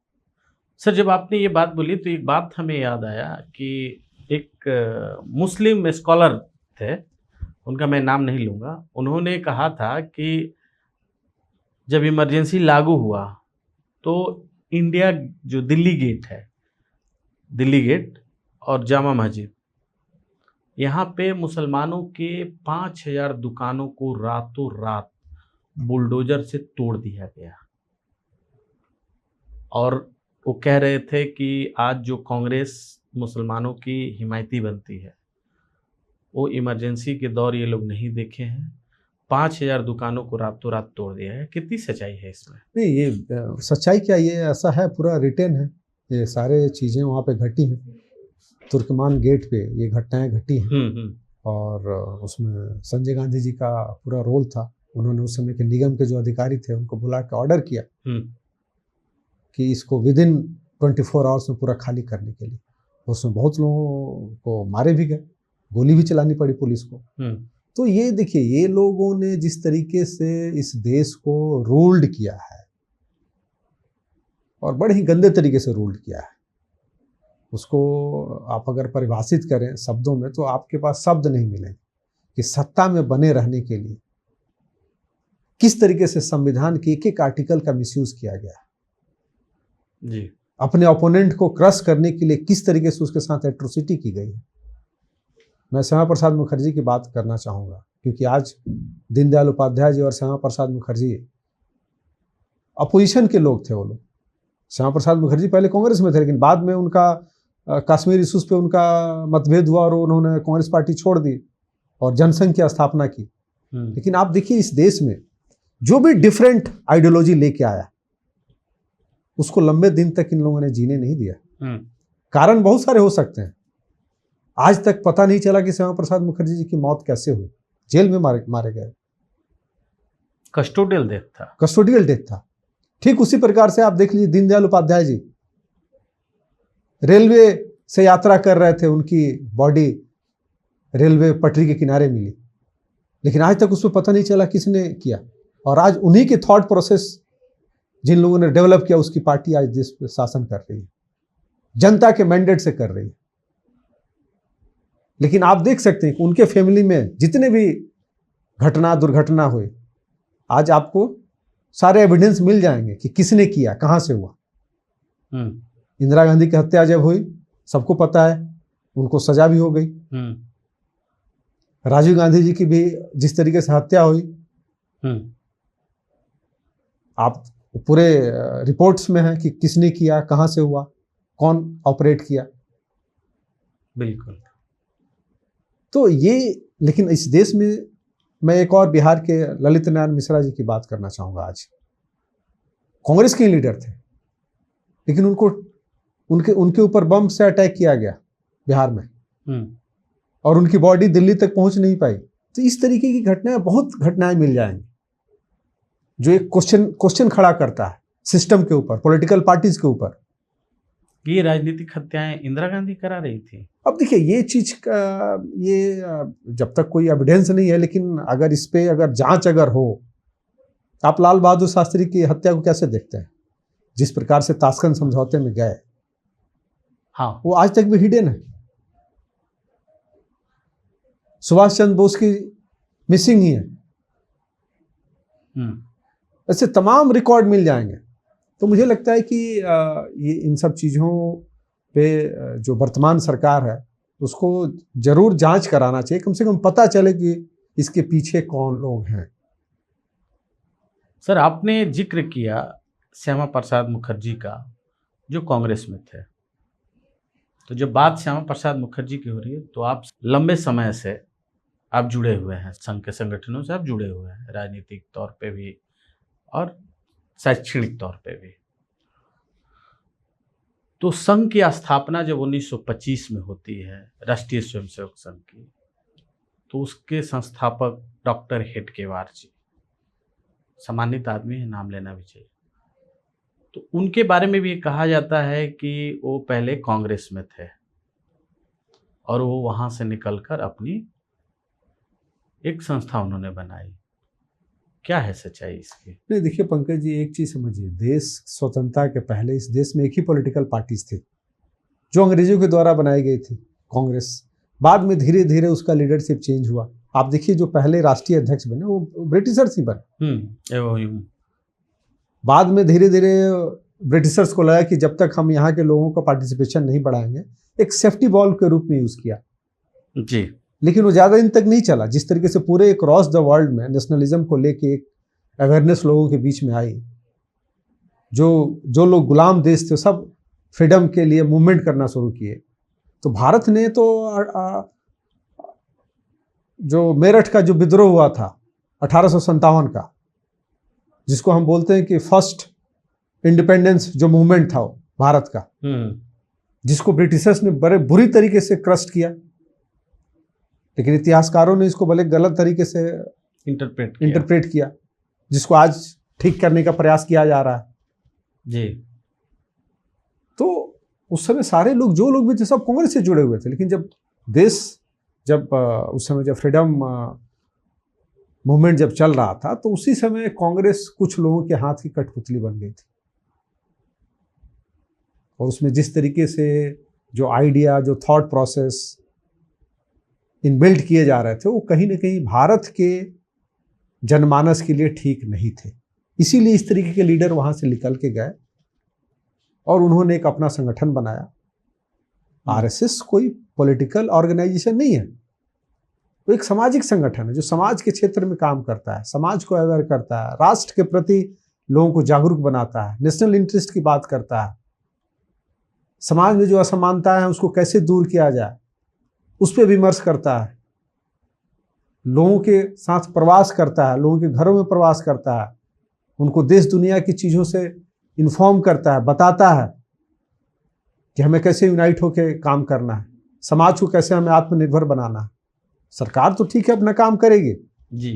सर, जब आपने ये बात बोली तो एक बात हमें याद आया कि एक मुस्लिम स्कॉलर थे, उनका मैं नाम नहीं लूँगा, उन्होंने कहा था कि जब इमरजेंसी लागू हुआ तो इंडिया जो दिल्ली गेट है, दिल्ली गेट और जामा मस्जिद, यहाँ पे मुसलमानों के 5000 दुकानों को रातों रात बुलडोजर से तोड़ दिया गया। और वो कह रहे थे कि आज जो कांग्रेस मुसलमानों की हिमायती बनती है, वो इमरजेंसी के दौर ये लोग नहीं देखे हैं। 5000 दुकानों को रातों रात तोड़ दिया है। कितनी सच्चाई है इसमें? नहीं, ये सच्चाई क्या, ये ऐसा है, पूरा रिटेन है, ये सारे चीज़ें वहाँ पे घटी हैं। तुर्कमान गेट पे ये घटनाएं घटी हैं। और उसमें संजय गांधी जी का पूरा रोल था। उन्होंने उस समय के निगम के जो अधिकारी थे उनको बुला के ऑर्डर किया कि इसको विदिन 24 आवर्स में पूरा खाली करने के लिए। उसमें बहुत लोगों को मारे भी गए, गोली भी चलानी पड़ी पुलिस को। तो ये देखिए, ये लोगों ने जिस तरीके से इस देश को रूल्ड किया है, और बड़े ही गंदे तरीके से रूल्ड किया है, उसको आप अगर परिभाषित करें शब्दों में तो आपके पास शब्द नहीं मिलेंगे। कि सत्ता में बने रहने के लिए किस तरीके से संविधान के एक एक आर्टिकल का मिसयूज किया गया, जी, अपने ओपोनेंट को क्रश करने के लिए किस तरीके से उसके साथ एट्रोसिटी की गई है। मैं श्यामा प्रसाद मुखर्जी की बात करना चाहूँगा, क्योंकि आज दीनदयाल उपाध्याय जी और श्यामा प्रसाद मुखर्जी अपोजिशन के लोग थे। वो लोग, श्यामा प्रसाद मुखर्जी पहले कांग्रेस में थे, लेकिन बाद में उनका कश्मीर इशूज़ पे उनका मतभेद हुआ और उन्होंने कांग्रेस पार्टी छोड़ दी और जनसंघ की स्थापना की। लेकिन आप देखिए, इस देश में जो भी डिफरेंट आइडियोलॉजी लेके आया, उसको लंबे दिन तक इन लोगों ने जीने नहीं दिया। कारण बहुत सारे हो सकते हैं। आज तक पता नहीं चला कि श्यामा प्रसाद मुखर्जी जी की मौत कैसे हुई। जेल में मारे गए, कस्टोडियल डेथ था। ठीक उसी प्रकार से आप देख लीजिए, दीनदयाल उपाध्याय जी रेलवे से यात्रा कर रहे थे, उनकी बॉडी रेलवे पटरी के किनारे मिली, लेकिन आज तक उसमें पता नहीं चला किसने किया। और आज उन्हीं के थॉट प्रोसेस जिन लोगों ने डेवलप किया, उसकी पार्टी आज देश पे शासन कर रही है, जनता के मैंडेट से कर रही है। लेकिन आप देख सकते हैं कि उनके फैमिली में जितने भी दुर्घटना हुई, आज आपको सारे एविडेंस मिल जाएंगे कि किसने किया, कहां से हुआ। इंदिरा गांधी की हत्या जब हुई, सबको पता है, उनको सजा भी हो गई। राजीव गांधी जी की भी जिस तरीके से हत्या हुई, आप पूरे रिपोर्ट्स में है कि किसने किया, कहां से हुआ, कौन ऑपरेट किया। बिल्कुल। तो ये, लेकिन इस देश में मैं एक और बिहार के ललित नारायण मिश्रा जी की बात करना चाहूंगा। आज कांग्रेस के लीडर थे, लेकिन उनके ऊपर बम से अटैक किया गया बिहार में, और उनकी बॉडी दिल्ली तक पहुंच नहीं पाई। तो इस तरीके की घटनाएं, बहुत घटनाएं मिल जाएंगी जो एक क्वेश्चन खड़ा करता है सिस्टम के ऊपर, पॉलिटिकल पार्टीज के ऊपर। ये राजनीतिक हत्याएं इंदिरा गांधी करा रही थी। अब देखिए, ये चीज ये जब तक कोई एविडेंस नहीं है, लेकिन अगर इस पे अगर जांच अगर हो, आप लाल बहादुर शास्त्री की हत्या को कैसे देखते हैं? जिस प्रकार से ताशकंद समझौते में गए, हाँ, वो आज तक भी हिडन है। सुभाष चंद्र बोस की मिसिंग ही है। ऐसे तमाम रिकॉर्ड मिल जाएंगे। तो मुझे लगता है कि ये इन सब चीज़ों पे जो वर्तमान सरकार है, उसको जरूर जांच कराना चाहिए, कम से कम पता चले कि इसके पीछे कौन लोग हैं। सर, आपने जिक्र किया श्यामा प्रसाद मुखर्जी का, जो कांग्रेस में थे। तो जब बात श्यामा प्रसाद मुखर्जी की हो रही है, तो आप लंबे समय से आप जुड़े हुए हैं, संघ के संगठनों से आप जुड़े हुए हैं, राजनीतिक तौर पे भी और शैक्षणिक तौर पे भी। तो संघ की स्थापना जब 1925 में होती है, राष्ट्रीय स्वयंसेवक संघ की, तो उसके संस्थापक डॉक्टर हेडगेवार जी, सम्मानित आदमी है, नाम लेना भी चाहिए। तो उनके बारे में भी कहा जाता है कि वो पहले कांग्रेस में थे और वो वहाँ से निकलकर अपनी एक संस्था उन्होंने बनाई। क्या है सच्चाई इसकी? नहीं, देखिए पंकज जी, एक चीज समझिए, देश स्वतंत्रता के पहले इस देश में एक ही पॉलिटिकल पार्टीज थी जो अंग्रेजों के द्वारा बनाई गई थी, कांग्रेस। बाद में धीरे धीरे उसका लीडरशिप चेंज हुआ। आप देखिए, जो पहले राष्ट्रीय अध्यक्ष बने वो ब्रिटिशर्स ही बने। बाद में धीरे धीरे ब्रिटिशर्स को लगा कि जब तक हम यहाँ के लोगों का पार्टिसिपेशन नहीं बढ़ाएंगे, एक सेफ्टी बॉल के रूप में यूज किया जी। लेकिन वो ज़्यादा दिन तक नहीं चला। जिस तरीके से पूरे क्रॉस द वर्ल्ड में नेशनलिज्म को लेके एक अवेयरनेस लोगों के बीच में आई, जो लोग गुलाम देश थे सब फ्रीडम के लिए मूवमेंट करना शुरू किए। तो भारत ने तो जो मेरठ का जो विद्रोह हुआ था 1857 का, जिसको हम बोलते हैं कि फर्स्ट इंडिपेंडेंस जो मूवमेंट था वो भारत का, जिसको ब्रिटिशर्स ने बड़े बुरी तरीके से क्रस्ट किया, लेकिन इतिहासकारों ने इसको भले गलत तरीके से इंटरप्रेट किया, जिसको आज ठीक करने का प्रयास किया जा रहा है जी। तो उस समय सारे लोग, जो लोग भी थे, सब कांग्रेस से जुड़े हुए थे। लेकिन जब उस समय जब फ्रीडम मूवमेंट जब चल रहा था, तो उसी समय कांग्रेस कुछ लोगों के हाथ की कठपुतली बन गई थी। और उसमें जिस तरीके से जो आइडिया, जो थॉट प्रोसेस इनबिल्ट किए जा रहे थे वो कहीं ना कहीं भारत के जनमानस के लिए ठीक नहीं थे। इसीलिए इस तरीके के लीडर वहाँ से निकल के गए और उन्होंने एक अपना संगठन बनाया। आरएसएस कोई पॉलिटिकल ऑर्गेनाइजेशन नहीं है, वो एक सामाजिक संगठन है जो समाज के क्षेत्र में काम करता है, समाज को अवेयर करता है, राष्ट्र के प्रति लोगों को जागरूक बनाता है, नेशनल इंटरेस्ट की बात करता है, समाज में जो असमानता है उसको कैसे दूर किया जाए उस पर विमर्श करता है, लोगों के साथ प्रवास करता है, लोगों के घरों में प्रवास करता है, उनको देश दुनिया की चीज़ों से इन्फॉर्म करता है, बताता है कि हमें कैसे यूनाइट होकर काम करना है, समाज को कैसे हमें आत्मनिर्भर बनाना है। सरकार तो ठीक है अपना काम करेगी जी,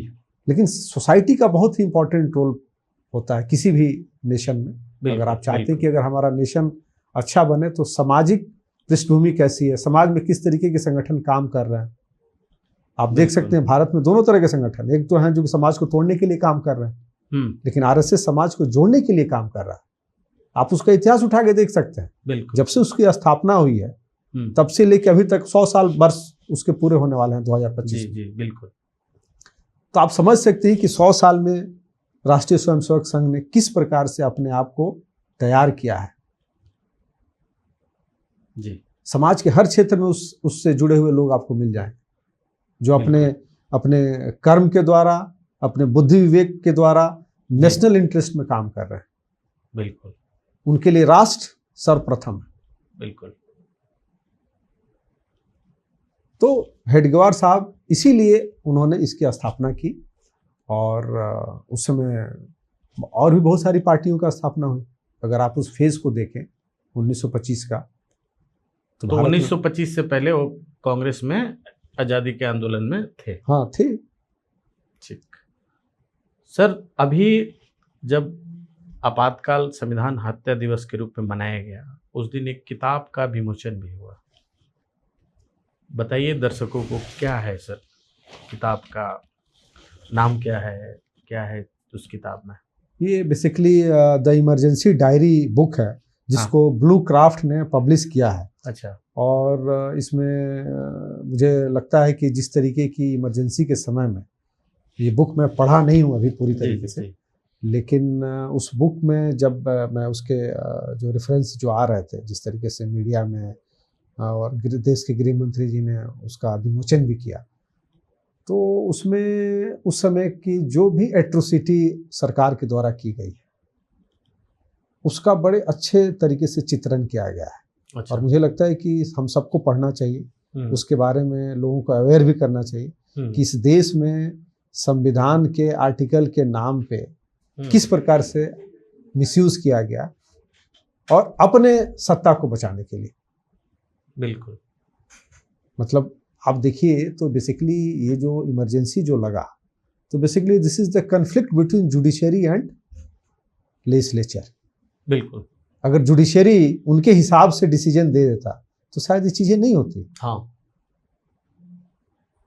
लेकिन सोसाइटी का बहुत ही इंपॉर्टेंट रोल होता है किसी भी नेशन में। अगर आप चाहते हैं कि अगर हमारा नेशन अच्छा बने तो सामाजिक पृष्ठभूमि कैसी है, समाज में किस तरीके के संगठन काम कर रहे हैं। आप देख सकते हैं भारत में दोनों तरह के संगठन, एक तो हैं जो समाज को तोड़ने के लिए काम कर रहे हैं, लेकिन आरएसएस समाज को जोड़ने के लिए काम कर रहा है। आप उसका इतिहास उठा के देख सकते हैं, जब से उसकी स्थापना हुई है तब से लेकर अभी तक 100 साल वर्ष उसके पूरे होने वाले हैं 2025 में। जी, बिल्कुल। तो आप समझ सकते हैं कि 100 साल में राष्ट्रीय स्वयंसेवक संघ ने किस प्रकार से अपने आप को तैयार किया है। जी, समाज के हर क्षेत्र में उससे जुड़े हुए लोग आपको मिल जाएं जो अपने कर्म के द्वारा, अपने बुद्धि विवेक के द्वारा नेशनल इंटरेस्ट में काम कर रहे हैं। बिल्कुल, उनके लिए राष्ट्र सर्वप्रथम है। बिल्कुल। तो हेडगेवार साहब इसीलिए उन्होंने इसकी स्थापना की और उस समय और भी बहुत सारी पार्टियों का स्थापना हुई। अगर आप उस फेज को देखें 1925 का तो 1925 से पहले वो कांग्रेस में आज़ादी के आंदोलन में थे। हाँ थे। ठीक सर, अभी जब आपातकाल संविधान हत्या दिवस के रूप में मनाया गया, उस दिन एक किताब का विमोचन भी हुआ। बताइए दर्शकों को क्या है सर, किताब का नाम क्या है उस किताब में? ये basically the emergency diary book है जिसको ब्लू क्राफ्ट ने पब्लिश किया है। अच्छा। और इसमें मुझे लगता है कि जिस तरीके की इमरजेंसी के समय में, ये बुक मैं पढ़ा नहीं हूँ अभी पूरी तरीके से, लेकिन उस बुक में जब मैं उसके जो रेफरेंस जो आ रहे थे, जिस तरीके से मीडिया में और देश के गृह मंत्री जी ने उसका विमोचन भी किया, तो उसमें उस समय की जो भी एट्रोसिटी सरकार के द्वारा की गई है उसका बड़े अच्छे तरीके से चित्रण किया गया है। अच्छा। और मुझे लगता है कि हम सबको पढ़ना चाहिए, उसके बारे में लोगों को अवेयर भी करना चाहिए कि इस देश में संविधान के आर्टिकल के नाम पे किस प्रकार से मिसयूज किया गया और अपने सत्ता को बचाने के लिए। बिल्कुल। मतलब आप देखिए तो बेसिकली ये जो इमरजेंसी जो लगा, तो basically this is the conflict between judiciary and legislature. बिल्कुल। अगर जुडिशरी उनके हिसाब से डिसीजन दे देता तो शायद ये चीजें नहीं होती। हाँ।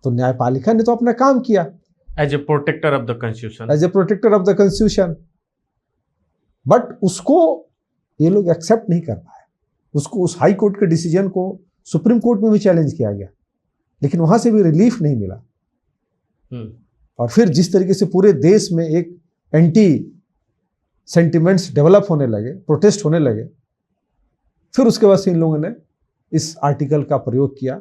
तो न्यायपालिका ने तो अपना काम किया as a protector of the constitution, as a protector of the constitution, but उसको ये लोग एक्सेप्ट नहीं कर पाए। उसको, उस हाई कोर्ट के डिसीजन को सुप्रीम कोर्ट में भी चैलेंज किया गया, लेकिन वहां से भी रिलीफ नहीं मिला। और फिर जिस तरीके से पूरे देश में एक एंटी सेंटिमेंट्स डेवलप होने लगे, प्रोटेस्ट होने लगे, फिर उसके बाद से इन लोगों ने इस आर्टिकल का प्रयोग किया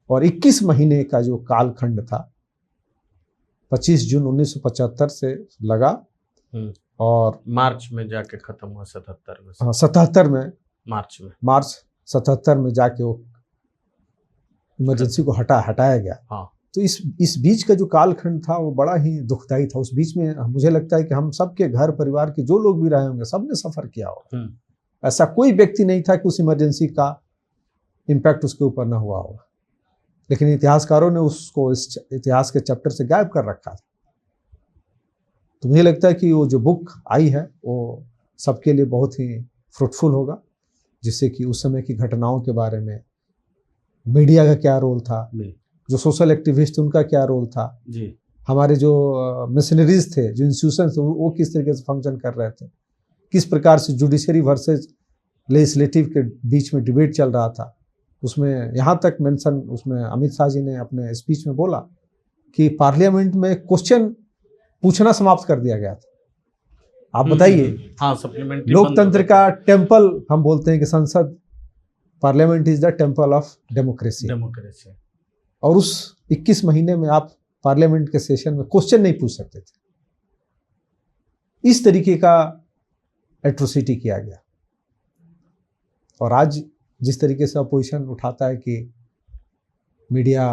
और 21 महीने का जो कालखंड था 25 जून 1975 से लगा और मार्च में जाके खत्म हुआ 77 में। हाँ, 77 में मार्च 77 में जाके वो इमरजेंसी को हटाया गया। हाँ। तो इस बीच का जो कालखंड था वो बड़ा ही दुखदायी था। उस बीच में मुझे लगता है कि हम सबके घर परिवार के जो लोग भी रहे होंगे सबने सफर किया होगा। ऐसा कोई व्यक्ति नहीं था कि उस इमरजेंसी का इम्पैक्ट उसके ऊपर ना हुआ होगा, लेकिन इतिहासकारों ने उसको इस इतिहास के चैप्टर से गायब कर रखा था। तो मुझे लगता है कि वो जो बुक आई है वो सबके लिए बहुत ही फ्रूटफुल होगा, जिससे कि उस समय की घटनाओं के बारे में मीडिया का क्या रोल था, जो सोशल एक्टिविस्ट उनका क्या रोल था, हमारे जो मिशनरीज थे, जो इंस्टीट्यूशन थे, वो किस तरीके से फंक्शन कर रहे थे, किस प्रकार से जुडिशरी वर्सेस लेजिस्लेटिव के बीच में डिबेट चल रहा था, उसमें यहाँ तक मेंशन उसमें अमित शाह जी ने अपने स्पीच में बोला कि पार्लियामेंट में क्वेश्चन पूछना समाप्त कर दिया गया था। आप बताइए, हाँ, सप्लीमेंट्री लोकतंत्र का टेम्पल हम बोलते हैं कि संसद, parliament is the temple of democracy. और उस 21 महीने में आप पार्लियामेंट के सेशन में क्वेश्चन नहीं पूछ सकते थे। इस तरीके का एट्रोसिटी किया गया। और आज जिस तरीके से अपोजिशन उठाता है कि मीडिया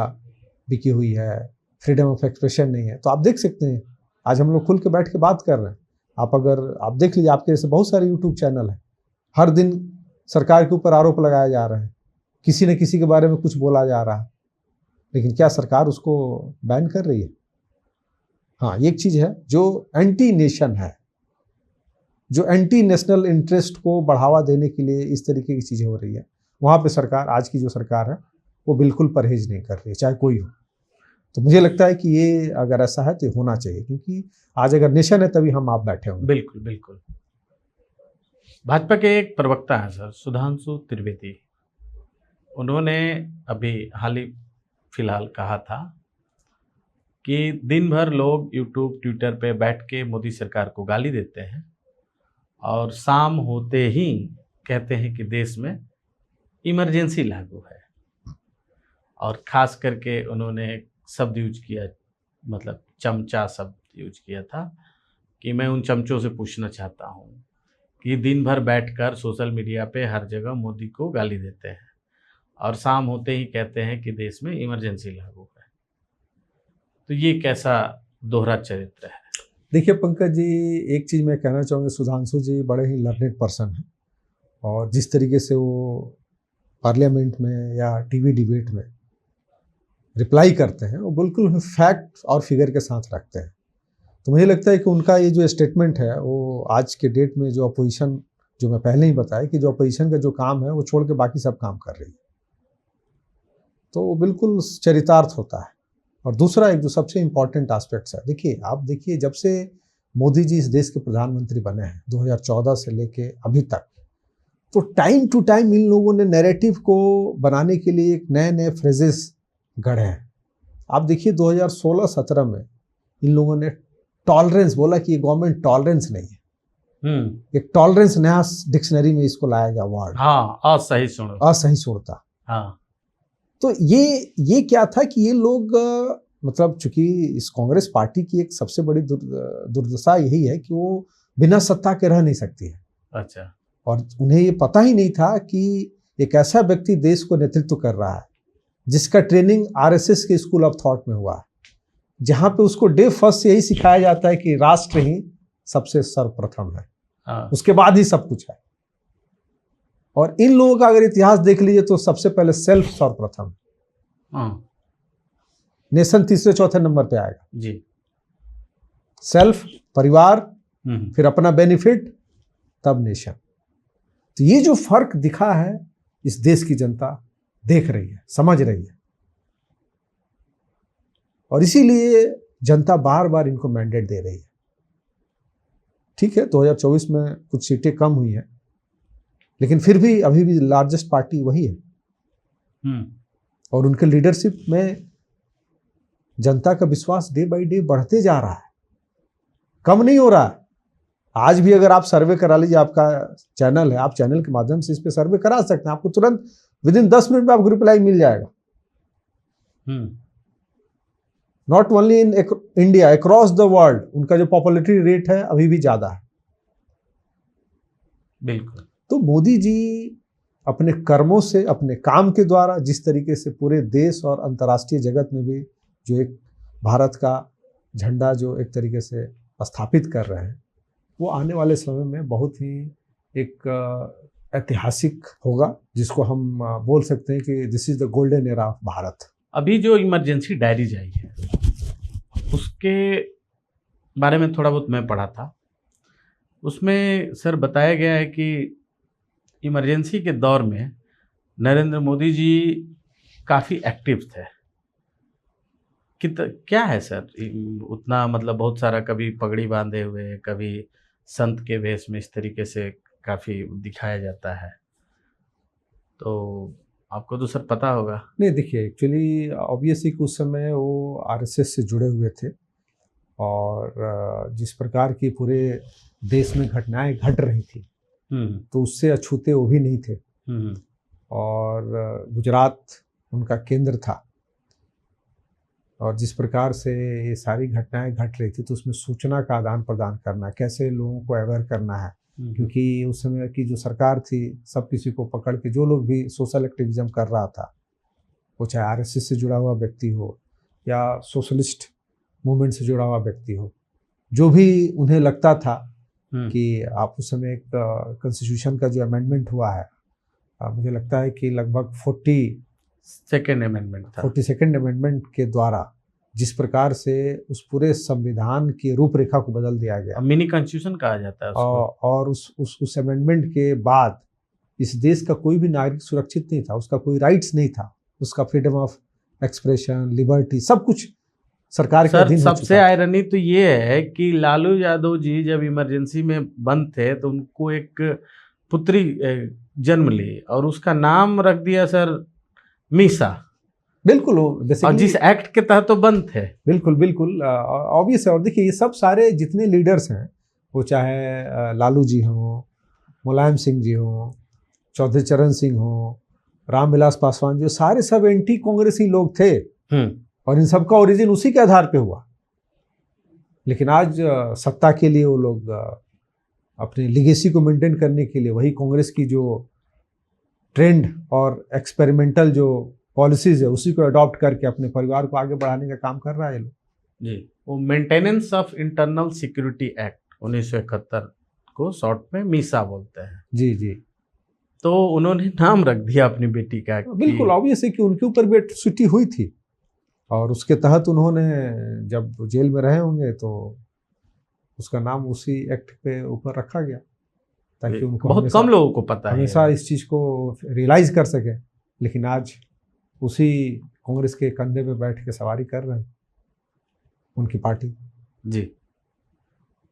बिकी हुई है, फ्रीडम ऑफ एक्सप्रेशन नहीं है, तो आप देख सकते हैं आज हम लोग खुल के बैठ के बात कर रहे हैं। आप देख लीजिए, आपके जैसे बहुत सारे यूट्यूब चैनल हैं, हर दिन सरकार के ऊपर आरोप लगाया जा रहा है, किसी न किसी के बारे में कुछ बोला जा रहा है, लेकिन क्या सरकार उसको बैन कर रही है? हाँ, एक चीज़ है जो एंटी नेशन है, जो एंटी नेशनल इंटरेस्ट को बढ़ावा देने के लिए इस तरीके की चीज़ें हो रही है, वहाँ पे सरकार, आज की जो सरकार है वो बिल्कुल परहेज नहीं कर रही है, चाहे कोई हो। तो मुझे लगता है कि ये अगर ऐसा है तो ये होना चाहिए, क्योंकि आज अगर नेशन है तभी हम आप बैठे होंगे। बिल्कुल बिल्कुल। भाजपा के एक प्रवक्ता हैं सर, सुधांशु त्रिवेदी, उन्होंने अभी हाल ही फिलहाल कहा था कि दिन भर लोग यूट्यूब ट्विटर पे बैठ के मोदी सरकार को गाली देते हैं और शाम होते ही कहते हैं कि देश में इमरजेंसी लागू है। और ख़ास करके उन्होंने एक शब्द यूज किया, मतलब चमचा शब्द यूज किया था कि मैं उन चमचों से पूछना चाहता हूँ कि दिन भर बैठकर सोशल मीडिया पे हर जगह मोदी को गाली देते हैं और शाम होते ही कहते हैं कि देश में इमरजेंसी लागू है। तो ये कैसा दोहरा चरित्र है? देखिए पंकज जी, एक चीज़ मैं कहना चाहूँगा, सुधांशु जी बड़े ही लर्नेड पर्सन हैं और जिस तरीके से वो पार्लियामेंट में या टीवी डिबेट में रिप्लाई करते हैं वो बिल्कुल फैक्ट और फिगर के साथ रखते हैं। तो मुझे लगता है कि उनका ये जो स्टेटमेंट है वो आज के डेट में जो अपोजिशन, जो मैं पहले ही बताया कि जो अपोजिशन का जो काम है वो छोड़ के बाकी सब काम कर रही है, तो वो बिल्कुल चरितार्थ होता है। और दूसरा एक जो सबसे इम्पॉर्टेंट एस्पेक्ट्स है, देखिए आप देखिए, जब से मोदी जी इस देश के प्रधानमंत्री बने हैं 2014 से लेके अभी तक, तो टाइम टू टाइम इन लोगों ने नैरेटिव को बनाने के लिए एक नए नए फ्रेजेस गढ़े हैं। आप देखिए 2016-17 में इन लोगों ने टॉलरेंस बोला कि ये गवर्नमेंट टॉलरेंस नहीं है। एक टॉलरेंस नया डिक्शनरी में इसको लाया गया वर्ड। हाँ, असहिष्णुता। हाँ, तो ये क्या था कि ये लोग मतलब चूंकि इस कांग्रेस पार्टी की एक सबसे बड़ी दुर्दशा यही है कि वो बिना सत्ता के रह नहीं सकती है। अच्छा। और उन्हें ये पता ही नहीं था कि एक ऐसा व्यक्ति देश को नेतृत्व कर रहा है जिसका ट्रेनिंग आरएसएस के स्कूल ऑफ थॉट में हुआ है, जहां पे उसको डे फर्स्ट से यही सिखाया जाता है कि राष्ट्र ही सबसे सर्वप्रथम है, उसके बाद ही सब कुछ है। और इन लोगों का अगर इतिहास देख लीजिए तो सबसे पहले सेल्फ सर्वप्रथम, नेशन तीसरे चौथे नंबर पे आएगा जी। सेल्फ, परिवार, फिर अपना बेनिफिट, तब नेशन। तो ये जो फर्क दिखा है इस देश की जनता देख रही है, समझ रही है, और इसीलिए जनता बार बार इनको मैंडेट दे रही है। ठीक है, 2024 में कुछ सीटें कम हुई हैं, लेकिन फिर भी अभी भी लार्जेस्ट पार्टी वही है। और उनके लीडरशिप में जनता का विश्वास डे बाय डे बढ़ते जा रहा है, कम नहीं हो रहा है। आज भी अगर आप सर्वे करा लीजिए, आपका चैनल है, आप चैनल के माध्यम से इस पे सर्वे करा सकते हैं, आपको तुरंत विदिन 10 मिनट में आपको रिप्लाई मिल जाएगा। Not only in India, across the world उनका जो पॉपुलैरिटी रेट है अभी भी ज्यादा है। बिल्कुल। तो मोदी जी अपने कर्मों से, अपने काम के द्वारा जिस तरीके से पूरे देश और अंतर्राष्ट्रीय जगत में भी जो एक भारत का झंडा जो एक तरीके से स्थापित कर रहे हैं, वो आने वाले समय में बहुत ही एक ऐतिहासिक होगा, जिसको हम बोल सकते हैं कि this is the golden era of Bharat. अभी जो इमरजेंसी डायरीज आई है उसके बारे में थोड़ा बहुत मैं पढ़ा था, उसमें सर बताया गया है कि इमरजेंसी के दौर में नरेंद्र मोदी जी काफ़ी एक्टिव थे। क्या है सर उतना, मतलब बहुत सारा, कभी पगड़ी बांधे हुए, कभी संत के वेश में, इस तरीके से काफ़ी दिखाया जाता है। तो आपको तो सर पता होगा। नहीं, देखिए एक्चुअली ऑब्वियसली उस समय वो आरएसएस से जुड़े हुए थे, और जिस प्रकार की पूरे देश में घटनाएं घट रही थी तो उससे अछूते वो भी नहीं थे। और गुजरात उनका केंद्र था, और जिस प्रकार से ये सारी घटनाएं घट रही थी तो उसमें सूचना का आदान प्रदान करना, कैसे लोगों को अवेयर करना है, क्योंकि उस समय की जो सरकार थी सब किसी को पकड़ के, जो लोग भी सोशल एक्टिविज्म कर रहा था, वो चाहे आरएसएस से जुड़ा हुआ व्यक्ति हो या सोशलिस्ट मूवमेंट से जुड़ा हुआ व्यक्ति हो, जो भी उन्हें लगता था कि आप उस समय एक कॉन्स्टिट्यूशन का जो अमेंडमेंट हुआ है, मुझे लगता है कि लगभग 42nd अमेंडमेंट था। 42nd अमेंडमेंट के द्वारा जिस प्रकार से उस पूरे संविधान की रूपरेखा को बदल दिया गया, मिनी कॉन्स्टिट्यूशन कहा जाता है उसको। और उस अमेंडमेंट के बाद इस देश का कोई भी नागरिक सुरक्षित नहीं था, उसका कोई राइट्स नहीं था, उसका फ्रीडम ऑफ एक्सप्रेशन, लिबर्टी, सब कुछ सरकार के अधीन हो चुका। सबसे आयरनी तो ये है कि लालू यादव जी जब इमरजेंसी में बंद थे तो उनको एक पुत्री जन्म ली और उसका नाम रख दिया सर मीसा। बिल्कुल, और जिस एक्ट के तहत तो बंद थे। बिल्कुल बिल्कुल ऑब्वियस है। और देखिए ये सब सारे जितने लीडर्स हैं, वो चाहे लालू जी हों, मुलायम सिंह जी हों, चौधरी चरण सिंह हों, रामविलास पासवान जी, सारे सब एंटी कांग्रेसी लोग थे, और इन सब का ओरिजिन उसी के आधार पे हुआ। लेकिन आज सत्ता के लिए वो लोग अपने लिगेसी को मेंटेन करने के लिए वही कांग्रेस की जो ट्रेंड और एक्सपेरिमेंटल जो पॉलिसीज है उसी को अडॉप्ट करके अपने परिवार को आगे बढ़ाने का काम कर रहा है लोग जी। वो maintenance of internal security act 1971 को शॉर्ट में मीसा बोलते हैं। जी जी। तो उन्होंने नाम रख दिया अपनी बेटी का। बिल्कुल ऑब्वियस है कि उनके ऊपर भी एट्रोसिटी हुई थी, और उसके तहत उन्होंने जब जेल में रहे होंगे तो उसका नाम उसी एक्ट पे ऊपर रखा गया, ताकि उनको बहुत कम लोगों को पता है, हमेशा इस चीज़ को रियलाइज कर सके। लेकिन आज उसी कांग्रेस के कंधे पे बैठ के सवारी कर रहे हैं उनकी पार्टी। जी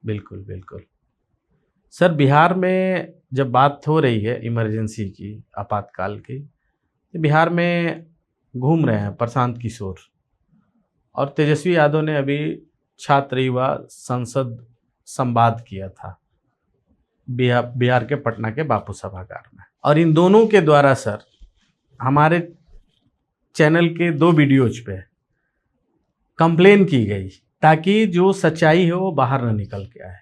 बिल्कुल बिल्कुल। सर बिहार में जब बात हो रही है इमरजेंसी की, आपातकाल की, तो बिहार में घूम रहे हैं प्रशांत किशोर, और तेजस्वी यादव ने अभी छात्र युवा संसद संवाद किया था बिहार के पटना के बापू सभागार में। और इन दोनों के द्वारा सर हमारे चैनल के 2 वीडियोज पे कंप्लेन की गई ताकि जो सच्चाई है वो बाहर न निकल के आए।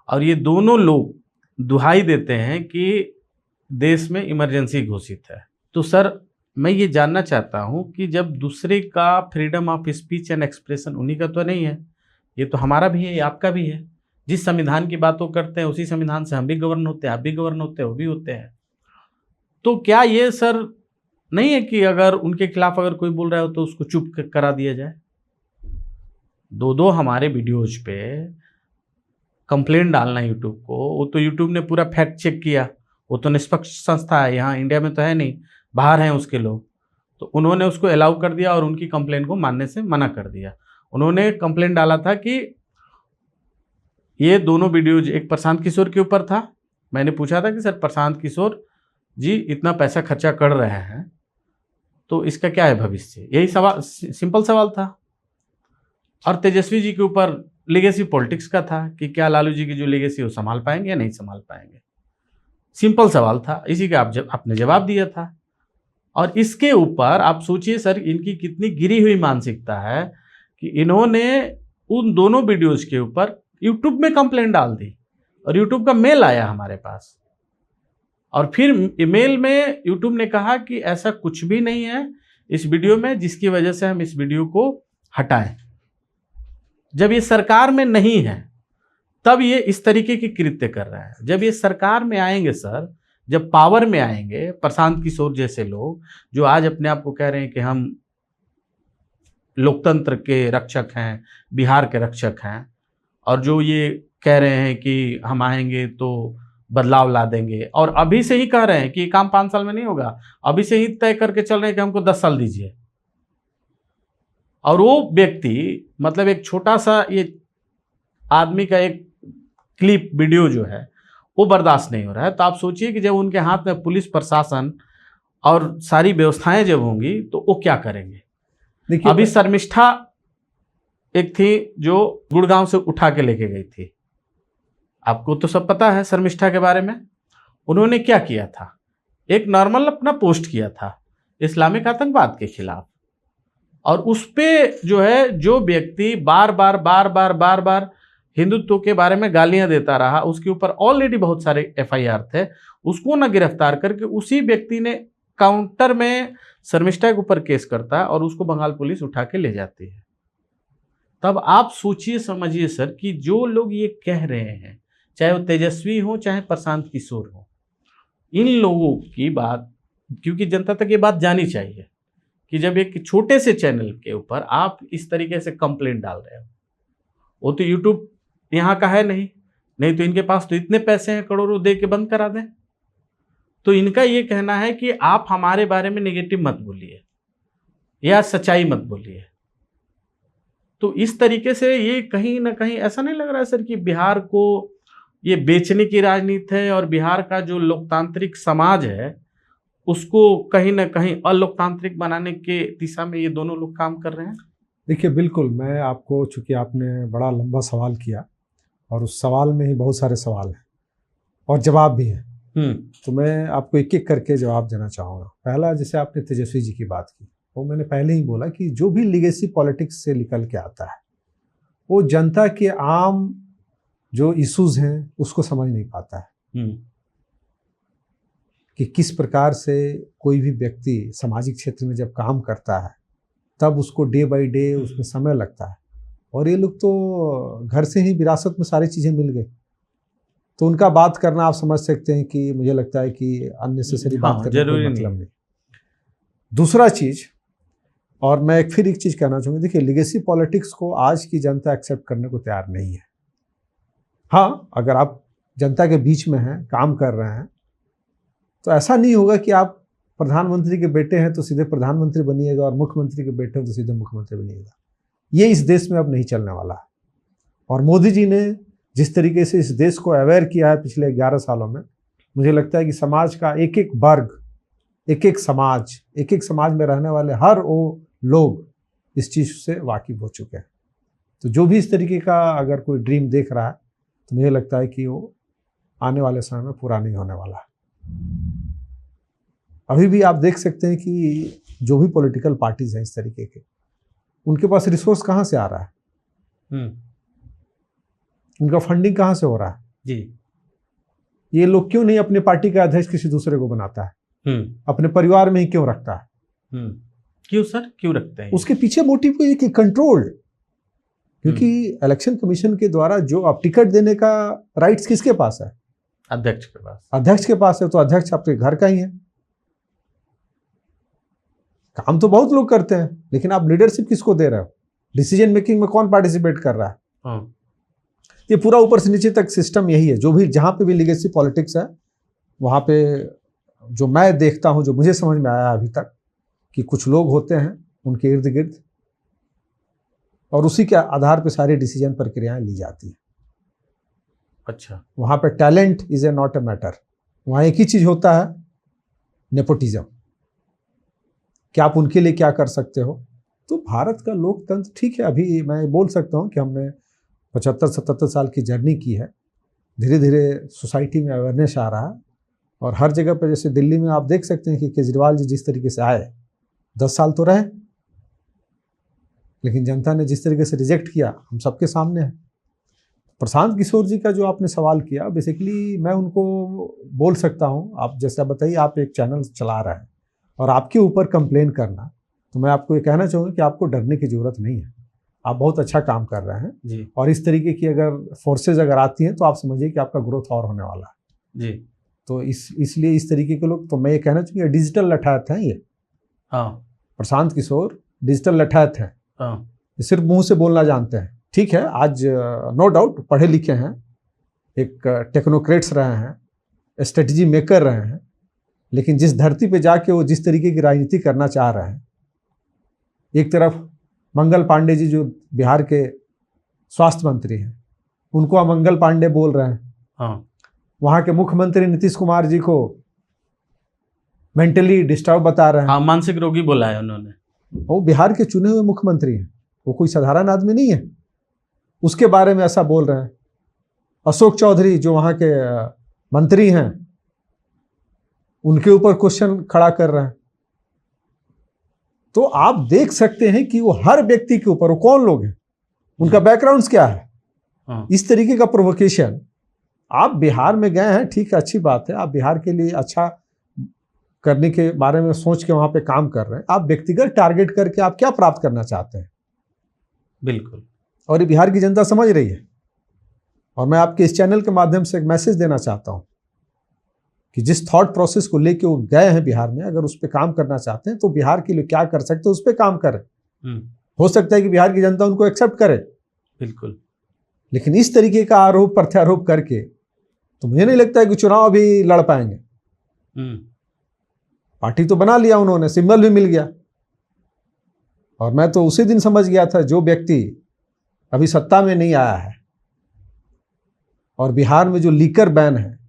और ये दोनों लोग दुहाई देते हैं कि देश में इमरजेंसी घोषित है। तो सर मैं ये जानना चाहता हूँ कि जब दूसरे का freedom of speech and expression, उन्हीं का तो नहीं है, ये तो हमारा भी है, ये आपका भी है। जिस संविधान की बात वो करते हैं उसी संविधान से हम भी गवर्न होते हैं, आप भी गवर्न होते हैं, वो भी होते हैं। तो क्या ये सर नहीं है कि अगर उनके खिलाफ अगर कोई बोल रहा हो तो उसको चुप करा दिया जाए? 2 हमारे वीडियोज पे कंप्लेंट डालना यूट्यूब को, वो तो यूट्यूब ने पूरा फैक्ट चेक किया, वो तो निष्पक्ष संस्था है, यहाँ इंडिया में तो है नहीं, बाहर हैं उसके लोग, तो उन्होंने उसको अलाउ कर दिया और उनकी कंप्लेंट को मानने से मना कर दिया। उन्होंने कंप्लेंट डाला था कि ये दोनों वीडियोज, एक प्रशांत किशोर के ऊपर था, मैंने पूछा था कि सर प्रशांत किशोर जी इतना पैसा खर्चा कर रहे हैं तो इसका क्या है भविष्य, यही सवाल, सिंपल सवाल था। और तेजस्वी जी के ऊपर लेगेसी पॉलिटिक्स का था कि क्या लालू जी की जो लेगेसी वो संभाल पाएंगे या नहीं संभाल पाएंगे, सिंपल सवाल था। इसी का आपने जवाब दिया था। और इसके ऊपर आप सोचिए सर इनकी कितनी गिरी हुई मानसिकता है कि इन्होंने उन दोनों वीडियोज के ऊपर यूट्यूब में कंप्लेंट डाल दी, और यूट्यूब का मेल आया हमारे पास, और फिर ईमेल में यूट्यूब ने कहा कि ऐसा कुछ भी नहीं है इस वीडियो में जिसकी वजह से हम इस वीडियो को हटाएं। जब ये सरकार में नहीं है तब ये इस तरीके की कृत्य कर रहे हैं। जब ये सरकार में आएंगे सर, जब पावर में आएंगे, प्रशांत किशोर जैसे लोग जो आज अपने आप को कह रहे हैं कि हम लोकतंत्र के रक्षक हैं, बिहार के रक्षक हैं, और जो ये कह रहे हैं कि हम आएंगे तो बदलाव ला देंगे, और अभी से ही कह रहे हैं कि काम 5 साल में नहीं होगा, अभी से ही तय करके चल रहे हैं कि हमको 10 साल दीजिए। और वो व्यक्ति मतलब एक छोटा सा ये आदमी का एक क्लिप वीडियो जो है वो बर्दाश्त नहीं हो रहा है। तो आप सोचिए कि जब उनके हाथ में पुलिस प्रशासन और सारी व्यवस्थाएं जब होंगी तो वो क्या करेंगे। देखिए अभी शर्मिष्ठा एक थी जो गुड़गांव से उठा के लेके गई थी, आपको तो सब पता है शर्मिष्ठा के बारे में। उन्होंने क्या किया था, एक नॉर्मल अपना पोस्ट किया था इस्लामिक आतंकवाद के खिलाफ, और उस पे जो है जो व्यक्ति बार बार हिंदुत्व के बारे में गालियां देता रहा, उसके ऊपर ऑलरेडी बहुत सारे FIR थे, उसको ना गिरफ्तार करके उसी व्यक्ति ने काउंटर में शर्मिष्ठा के ऊपर केस करता है और उसको बंगाल पुलिस उठा के ले जाती है। तब आप सोचिए समझिए सर कि जो लोग ये कह रहे हैं, चाहे वो तेजस्वी हो चाहे प्रशांत किशोर हो, इन लोगों की बात, क्योंकि जनता तक ये बात जानी चाहिए कि जब एक छोटे से चैनल के ऊपर आप इस तरीके से कंप्लेंट डाल रहे हो, वो तो यूट्यूब यहाँ का है नहीं तो इनके पास तो इतने पैसे हैं करोड़ों दे के बंद करा दें। तो इनका ये कहना है कि आप हमारे बारे में नेगेटिव मत बोलिए या सच्चाई मत बोलिए। तो इस तरीके से ये कहीं ना कहीं ऐसा नहीं लग रहा है सर कि बिहार को ये बेचने की राजनीति है और बिहार का जो लोकतांत्रिक समाज है उसको कहीं ना कहीं अलोकतांत्रिक बनाने के दिशा में ये दोनों लोग काम कर रहे हैं। देखिए बिल्कुल, मैं आपको, चूंकि आपने बड़ा लंबा सवाल किया और उस सवाल में ही बहुत सारे सवाल हैं और जवाब भी हैं, तो मैं आपको एक एक करके जवाब देना चाहूँगा। पहला, जैसे आपने तेजस्वी जी की बात की, वो मैंने पहले ही बोला कि जो भी लीगेसी पॉलिटिक्स से निकल के आता है वो जनता के आम जो इश्यूज हैं उसको समझ नहीं पाता है कि किस प्रकार से कोई भी व्यक्ति सामाजिक क्षेत्र में जब काम करता है तब उसको डे बाय डे उसमें समय लगता है। और ये लोग तो घर से ही विरासत में सारी चीज़ें मिल गई, तो उनका बात करना आप समझ सकते हैं कि मुझे लगता है कि अननेसेसरी बात करने का कोई मतलब नहीं। दूसरा चीज़, और मैं फिर एक चीज़ कहना चाहूँगा, देखिए लीगेसी पॉलिटिक्स को आज की जनता एक्सेप्ट करने को तैयार नहीं है। हाँ, अगर आप जनता के बीच में हैं, काम कर रहे हैं, तो ऐसा नहीं होगा कि आप प्रधानमंत्री के बेटे हैं तो सीधे प्रधानमंत्री बनिएगा और मुख्यमंत्री के बेटे हैं तो सीधे मुख्यमंत्री बनिएगा। ये इस देश में अब नहीं चलने वाला है। और मोदी जी ने जिस तरीके से इस देश को अवेयर किया है पिछले 11 सालों में, मुझे लगता है कि समाज का एक एक वर्ग, एक एक समाज में रहने वाले हर वो लोग इस चीज़ से वाकिफ हो चुके हैं। तो जो भी इस तरीके का अगर कोई ड्रीम देख रहा है तो मुझे लगता है कि वो आने वाले समय में पूरा नहीं होने वाला है। अभी भी आप देख सकते हैं कि जो भी पॉलिटिकल पार्टीज हैं इस तरीके के, उनके पास रिसोर्स कहाँ से आ रहा है, उनका फंडिंग कहाँ से हो रहा है जी। ये लोग क्यों नहीं अपने पार्टी का अध्यक्ष किसी दूसरे को बनाता है, अपने परिवार में ही क्यों रखता है? क्यों सर, क्यों रखते हैं? उसके पीछे मोटिव को कि कंट्रोल, क्योंकि इलेक्शन कमीशन के द्वारा जो अब टिकट देने का राइट्स किसके पास है? अध्यक्ष के पास। अध्यक्ष के पास है, तो अध्यक्ष आपके घर का ही है। काम तो बहुत लोग करते हैं, लेकिन आप लीडरशिप किसको दे रहे हो? डिसीजन मेकिंग में कौन पार्टिसिपेट कर रहा है? ये पूरा ऊपर से नीचे तक सिस्टम यही है। जो भी जहां पे भी लीगेसी पॉलिटिक्स है, वहां पे जो मैं देखता हूं, जो मुझे समझ में आया अभी तक, कि कुछ लोग होते हैं उनके इर्द गिर्द और उसी के आधार पे सारी डिसीजन प्रक्रियाएं ली जाती हैं। अच्छा, वहां पे talent is a not a matter. वहां एक ही चीज होता है, नेपोटिज्म, कि आप उनके लिए क्या कर सकते हो। तो भारत का लोकतंत्र ठीक है, अभी मैं बोल सकता हूँ कि हमने 75-77 साल की जर्नी की है। धीरे धीरे सोसाइटी में अवेयरनेस आ रहा है और हर जगह पर, जैसे दिल्ली में आप देख सकते हैं कि केजरीवाल जी जिस तरीके से आए, 10 साल तो रहे, लेकिन जनता ने जिस तरीके से रिजेक्ट किया हम सबके सामने है। प्रशांत किशोर जी का जो आपने सवाल किया, बेसिकली मैं उनको बोल सकता हूँ, आप जैसा बताइए, आप एक चैनल चला रहे हैं और आपके ऊपर कंप्लेन करना, तो मैं आपको ये कहना चाहूँगा कि आपको डरने की ज़रूरत नहीं है। आप बहुत अच्छा काम कर रहे हैं जी। और इस तरीके की अगर फोर्सेज अगर आती हैं तो आप समझिए कि आपका ग्रोथ और होने वाला है जी। तो इसलिए इस तरीके के लोग, तो मैं ये कहना चाहूँगा डिजिटल लठायत हैं ये। हाँ, प्रशांत किशोर डिजिटल लठायत हैं। हाँ, ये सिर्फ मुंह से बोलना जानते हैं। ठीक है, आज नो डाउट पढ़े लिखे हैं, एक टेक्नोक्रेट्स रहे हैं, स्ट्रेटजी मेकर रहे हैं, लेकिन जिस धरती पे जाके वो जिस तरीके की राजनीति करना चाह रहे हैं, एक तरफ मंगल पांडे जी जो बिहार के स्वास्थ्य मंत्री हैं, उनको अमंगल पांडे बोल रहे हैं। हाँ, वहाँ के मुख्यमंत्री नीतीश कुमार जी को मेंटली डिस्टर्ब बता रहे हैं। हाँ, मानसिक रोगी बोला है उन्होंने। वो बिहार के चुने हुए मुख्यमंत्री हैं, वो कोई साधारण आदमी नहीं है, उसके बारे में ऐसा बोल रहे हैं। अशोक चौधरी जो वहाँ के मंत्री हैं, उनके ऊपर क्वेश्चन खड़ा कर रहे हैं। तो आप देख सकते हैं कि वो हर व्यक्ति के ऊपर, वो कौन लोग हैं, उनका बैकग्राउंड क्या है, हाँ। इस तरीके का प्रोवोकेशन। आप बिहार में गए हैं, ठीक है, अच्छी बात है, आप बिहार के लिए अच्छा करने के बारे में सोच के वहां पे काम कर रहे हैं। आप व्यक्तिगत टारगेट करके आप क्या प्राप्त करना चाहते हैं? बिल्कुल। और ये बिहार की जनता समझ रही है। और मैं आपके इस चैनल के माध्यम से एक मैसेज देना चाहता हूं कि जिस थॉट प्रोसेस को लेके वो गए हैं बिहार में, अगर उस पर काम करना चाहते हैं तो बिहार के लिए क्या कर सकते हैं उस पर काम करें। हो सकता है कि बिहार की जनता उनको एक्सेप्ट करे, बिल्कुल, लेकिन इस तरीके का आरोप प्रत्यारोप करके तो मुझे नहीं लगता है कि चुनाव अभी लड़ पाएंगे। पार्टी तो बना लिया उन्होंने, सिंबल भी मिल गया, और मैं तो उसी दिन समझ गया था जो व्यक्ति अभी सत्ता में नहीं आया है और बिहार में जो लीकर बैन है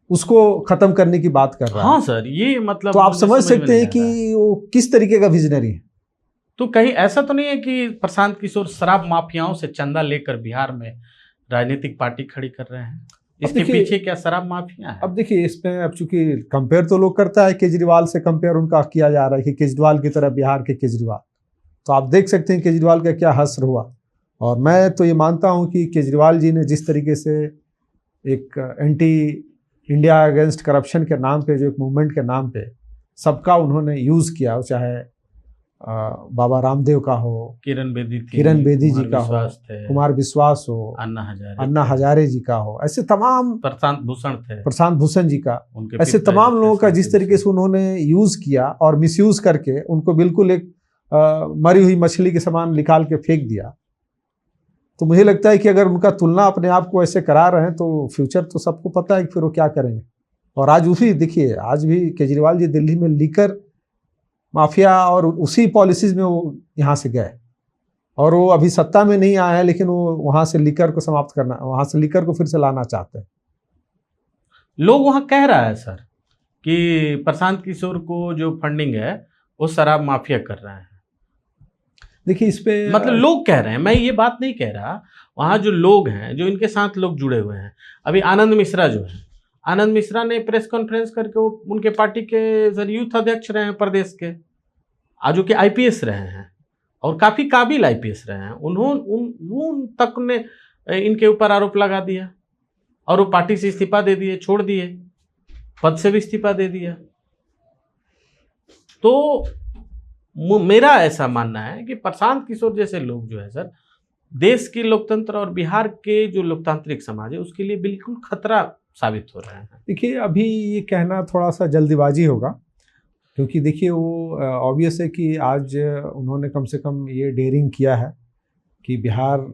उसको खत्म करने की बात कर रहा है। हाँ सर, ये मतलब तो आप मुझे समझ में सकते नहीं हैं आ कि रहा है। वो किस तरीके का विजनरी है। तो कहीं ऐसा तो नहीं है कि प्रशांत किशोर शराब माफियाओं से चंदा लेकर बिहार में राजनीतिक पार्टी खड़ी कर रहे हैं? इसके देखिए, पीछे क्या शराब माफिया है? अब देखिए, इसमें अब चूंकि कंपेयर तो लोग करता है, केजरीवाल से कंपेयर उनका किया जा रहा है कि केजरीवाल की तरह बिहार के केजरीवाल, तो आप देख सकते हैं केजरीवाल का क्या हश्र हुआ। और मैं तो ये मानता हूं कि केजरीवाल जी ने जिस तरीके से एक एंटी इंडिया अगेंस्ट करप्शन के नाम पे, जो एक मूवमेंट के नाम पे सबका उन्होंने यूज़ किया, चाहे बाबा रामदेव का हो, किरण बेदी थी, किरण बेदी जी का हो, विश्वास थे, कुमार विश्वास हो, अन्ना हजारे जी का हो, ऐसे तमाम, प्रशांत भूषण थे, प्रशांत भूषण जी का, उनके ऐसे पिता तमाम जी थे, लोगों का जिस शांति तरीके से उन्होंने यूज़ किया और मिसयूज़ करके उनको बिल्कुल एक मरी हुई मछली के समान निकाल के फेंक दिया। तो मुझे लगता है कि अगर उनका तुलना अपने आप को ऐसे करा रहे हैं तो फ्यूचर तो सबको पता है कि फिर वो क्या करेंगे। और आज उसी देखिए, आज भी केजरीवाल जी दिल्ली में लीकर माफिया और उसी पॉलिसीज में वो यहाँ से गए, और वो अभी सत्ता में नहीं आया है, लेकिन वो वहाँ से लीकर को समाप्त करना, वहाँ से लीकर को फिर से लाना चाहते हैं। लोग वहाँ कह रहा है सर कि प्रशांत किशोर को जो फंडिंग है वो शराब माफिया कर रहे हैं। देखिए, इस पे मतलब लोग कह रहे हैं, मैं ये बात नहीं कह रहा, वहाँ जो लोग हैं, जो इनके साथ लोग जुड़े हुए हैं। अभी आनंद मिश्रा जो है, आनंद मिश्रा ने प्रेस कॉन्फ्रेंस करके वो उनके पार्टी के सर यूथ अध्यक्ष रहे हैं प्रदेश के, आज जो कि आईपीएस रहे हैं और काफ़ी काबिल आईपीएस रहे हैं। उन तक ने इनके ऊपर आरोप लगा दिया और वो पार्टी से इस्तीफा दे दिए, छोड़ दिए, पद से भी इस्तीफा दे दिया। तो मेरा ऐसा मानना है कि प्रशांत किशोर जैसे लोग जो है सर, देश के लोकतंत्र और बिहार के जो लोकतांत्रिक समाज है उसके लिए बिल्कुल खतरा साबित हो रहे हैं। देखिए, अभी ये कहना थोड़ा सा जल्दीबाजी होगा, क्योंकि देखिए वो ऑब्वियस है कि आज उन्होंने कम से कम ये डेयरिंग किया है कि बिहार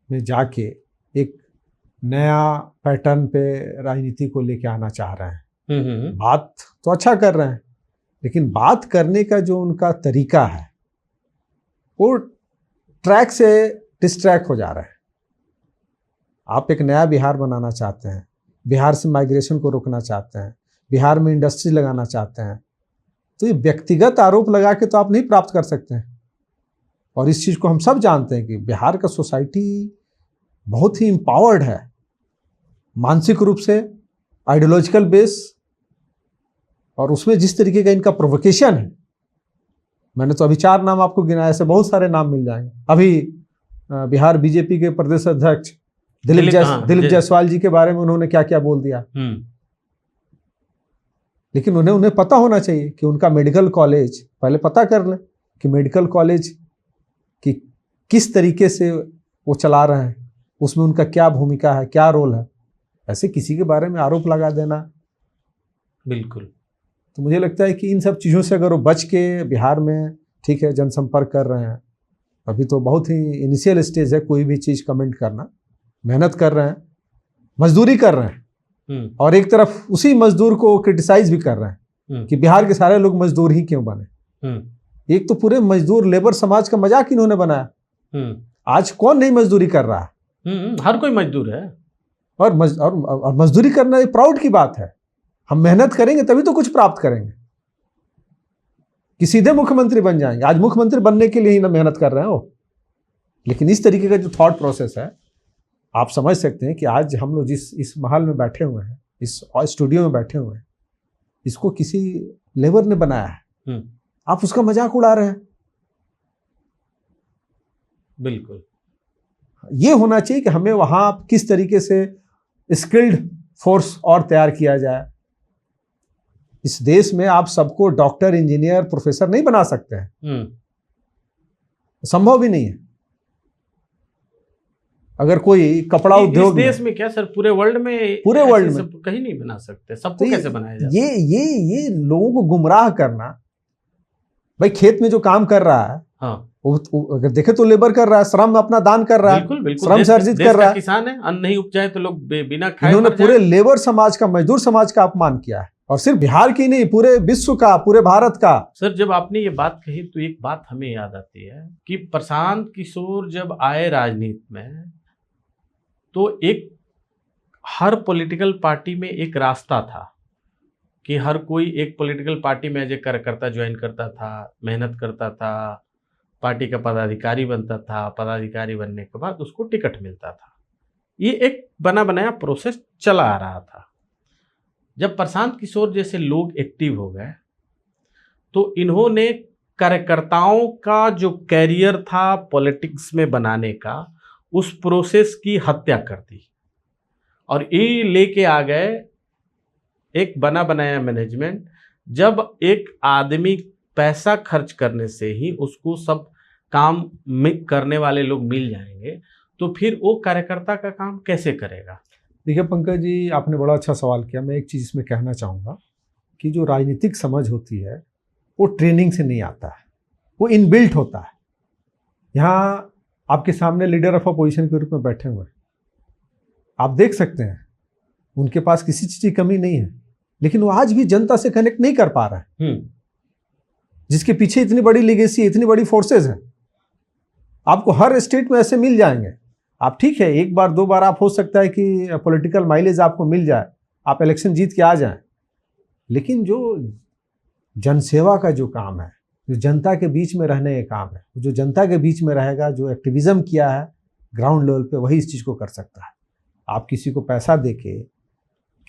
में जाके एक नया पैटर्न पे राजनीति को लेके आना चाह रहे हैं। बात तो अच्छा कर रहे हैं, लेकिन बात करने का जो उनका तरीका है वो ट्रैक से डिस्ट्रैक्ट हो जा रहा है। आप एक नया बिहार बनाना चाहते हैं, बिहार से माइग्रेशन को रोकना चाहते हैं, बिहार में इंडस्ट्री लगाना चाहते हैं, तो ये व्यक्तिगत आरोप लगा के तो आप नहीं प्राप्त कर सकते हैं। और इस चीज़ को हम सब जानते हैं कि बिहार का सोसाइटी बहुत ही एम्पावर्ड है, मानसिक रूप से, आइडियोलॉजिकल बेस, और उसमें जिस तरीके का इनका प्रोवोकेशन है, मैंने तो अभी 4 नाम आपको गिनाया, ऐसे बहुत सारे नाम मिल जाएंगे। अभी बिहार बीजेपी के प्रदेश अध्यक्ष दिलीप जायसवाल जी के बारे में उन्होंने क्या क्या बोल दिया। लेकिन उन्हें पता होना चाहिए कि उनका मेडिकल कॉलेज, पहले पता कर लें कि मेडिकल कॉलेज की किस तरीके से वो चला रहे हैं, उसमें उनका क्या भूमिका है, क्या रोल है। ऐसे किसी के बारे में आरोप लगा देना, बिल्कुल, तो मुझे लगता है कि इन सब चीज़ों से अगर वो बच के बिहार में, ठीक है, जनसंपर्क कर रहे हैं, अभी तो बहुत ही इनिशियल स्टेज है कोई भी चीज़ कमेंट करना, मेहनत कर रहे हैं, मजदूरी कर रहे हैं, और एक तरफ उसी मजदूर को क्रिटिसाइज भी कर रहे हैं कि बिहार के सारे लोग मजदूर ही क्यों बने। एक तो पूरे मजदूर लेबर समाज का मजाक इन्होंने बनाया। आज कौन नहीं मजदूरी कर रहा है? हर कोई मजदूर है, और मजदूरी करना एक प्राउड की बात है। हम मेहनत करेंगे तभी तो कुछ प्राप्त करेंगे कि सीधे मुख्यमंत्री बन जाएंगे। आज मुख्यमंत्री बनने के लिए ही ना मेहनत कर रहे हो। लेकिन इस तरीके का जो थॉट प्रोसेस है, आप समझ सकते हैं कि आज हम लोग जिस इस महल में बैठे हुए हैं, इस स्टूडियो में बैठे हुए हैं, इसको किसी लेबर ने बनाया है। आप उसका मजाक उड़ा रहे हैं। बिल्कुल, ये होना चाहिए कि हमें वहां किस तरीके से स्किल्ड फोर्स और तैयार किया जाए। इस देश में आप सबको डॉक्टर, इंजीनियर, प्रोफेसर नहीं बना सकते हैं, संभव भी नहीं है। अगर कोई कपड़ा उद्योग इस देश में क्या सर, पूरे वर्ल्ड में कहीं नहीं बना सकते, सबको कैसे बनाया जाए? ये लोगों को गुमराह करना। भाई खेत में जो काम कर रहा है, हाँ, वो अगर देखे तो लेबर कर रहा है, श्रम अपना दान कर रहा है, बिल्कुल श्रम से अर्जित कर रहा है। किसान है, अन्न नहीं उपजाए तो लोग बिना खाए इन्होंने पूरे लेबर समाज का, मजदूर समाज का अपमान किया है, और सिर्फ बिहार की नहीं, पूरे विश्व का, पूरे भारत का। सर जब आपने ये बात कही तो एक बात हमें याद आती है कि प्रशांत किशोर जब आए राजनीति में, तो एक हर पॉलिटिकल पार्टी में एक रास्ता था कि हर कोई एक पॉलिटिकल पार्टी में एज ए कार्यकर्ता ज्वाइन करता था, मेहनत करता था, पार्टी का पदाधिकारी बनता था, पदाधिकारी बनने के बाद उसको टिकट मिलता था। ये एक बना बनाया प्रोसेस चला आ रहा था। जब प्रशांत किशोर जैसे लोग एक्टिव हो गए तो इन्होंने कार्यकर्ताओं का जो कैरियर था पॉलिटिक्स में बनाने का, उस प्रोसेस की हत्या कर दी और ये लेके आ गए एक बना बनाया मैनेजमेंट। जब एक आदमी पैसा खर्च करने से ही उसको सब काम करने वाले लोग मिल जाएंगे, तो फिर वो कार्यकर्ता का काम कैसे करेगा? देखिए पंकज जी, आपने बड़ा अच्छा सवाल किया। मैं एक चीज़ इसमें कहना चाहूँगा कि जो राजनीतिक समझ होती है वो ट्रेनिंग से नहीं आता है, वो इनबिल्ट होता है। यहाँ आपके सामने लीडर ऑफ अपोजिशन के रूप में बैठे हुए हैं, आप देख सकते हैं उनके पास किसी चीज़ की कमी नहीं है, लेकिन वो आज भी जनता से कनेक्ट नहीं कर पा रहा है, जिसके पीछे इतनी बड़ी लीगेसी, इतनी बड़ी फोर्सेज हैं। आपको हर स्टेट में ऐसे मिल जाएंगे। आप ठीक है, एक बार दो बार आप हो सकता है कि पॉलिटिकल माइलेज आपको मिल जाए, आप इलेक्शन जीत के आ जाएं, लेकिन जो जनसेवा का जो काम है, जो जनता के बीच में रहने का काम है, जो जनता के बीच में रहेगा, जो एक्टिविज्म किया है ग्राउंड लेवल पे, वही इस चीज़ को कर सकता है। आप किसी को पैसा देके,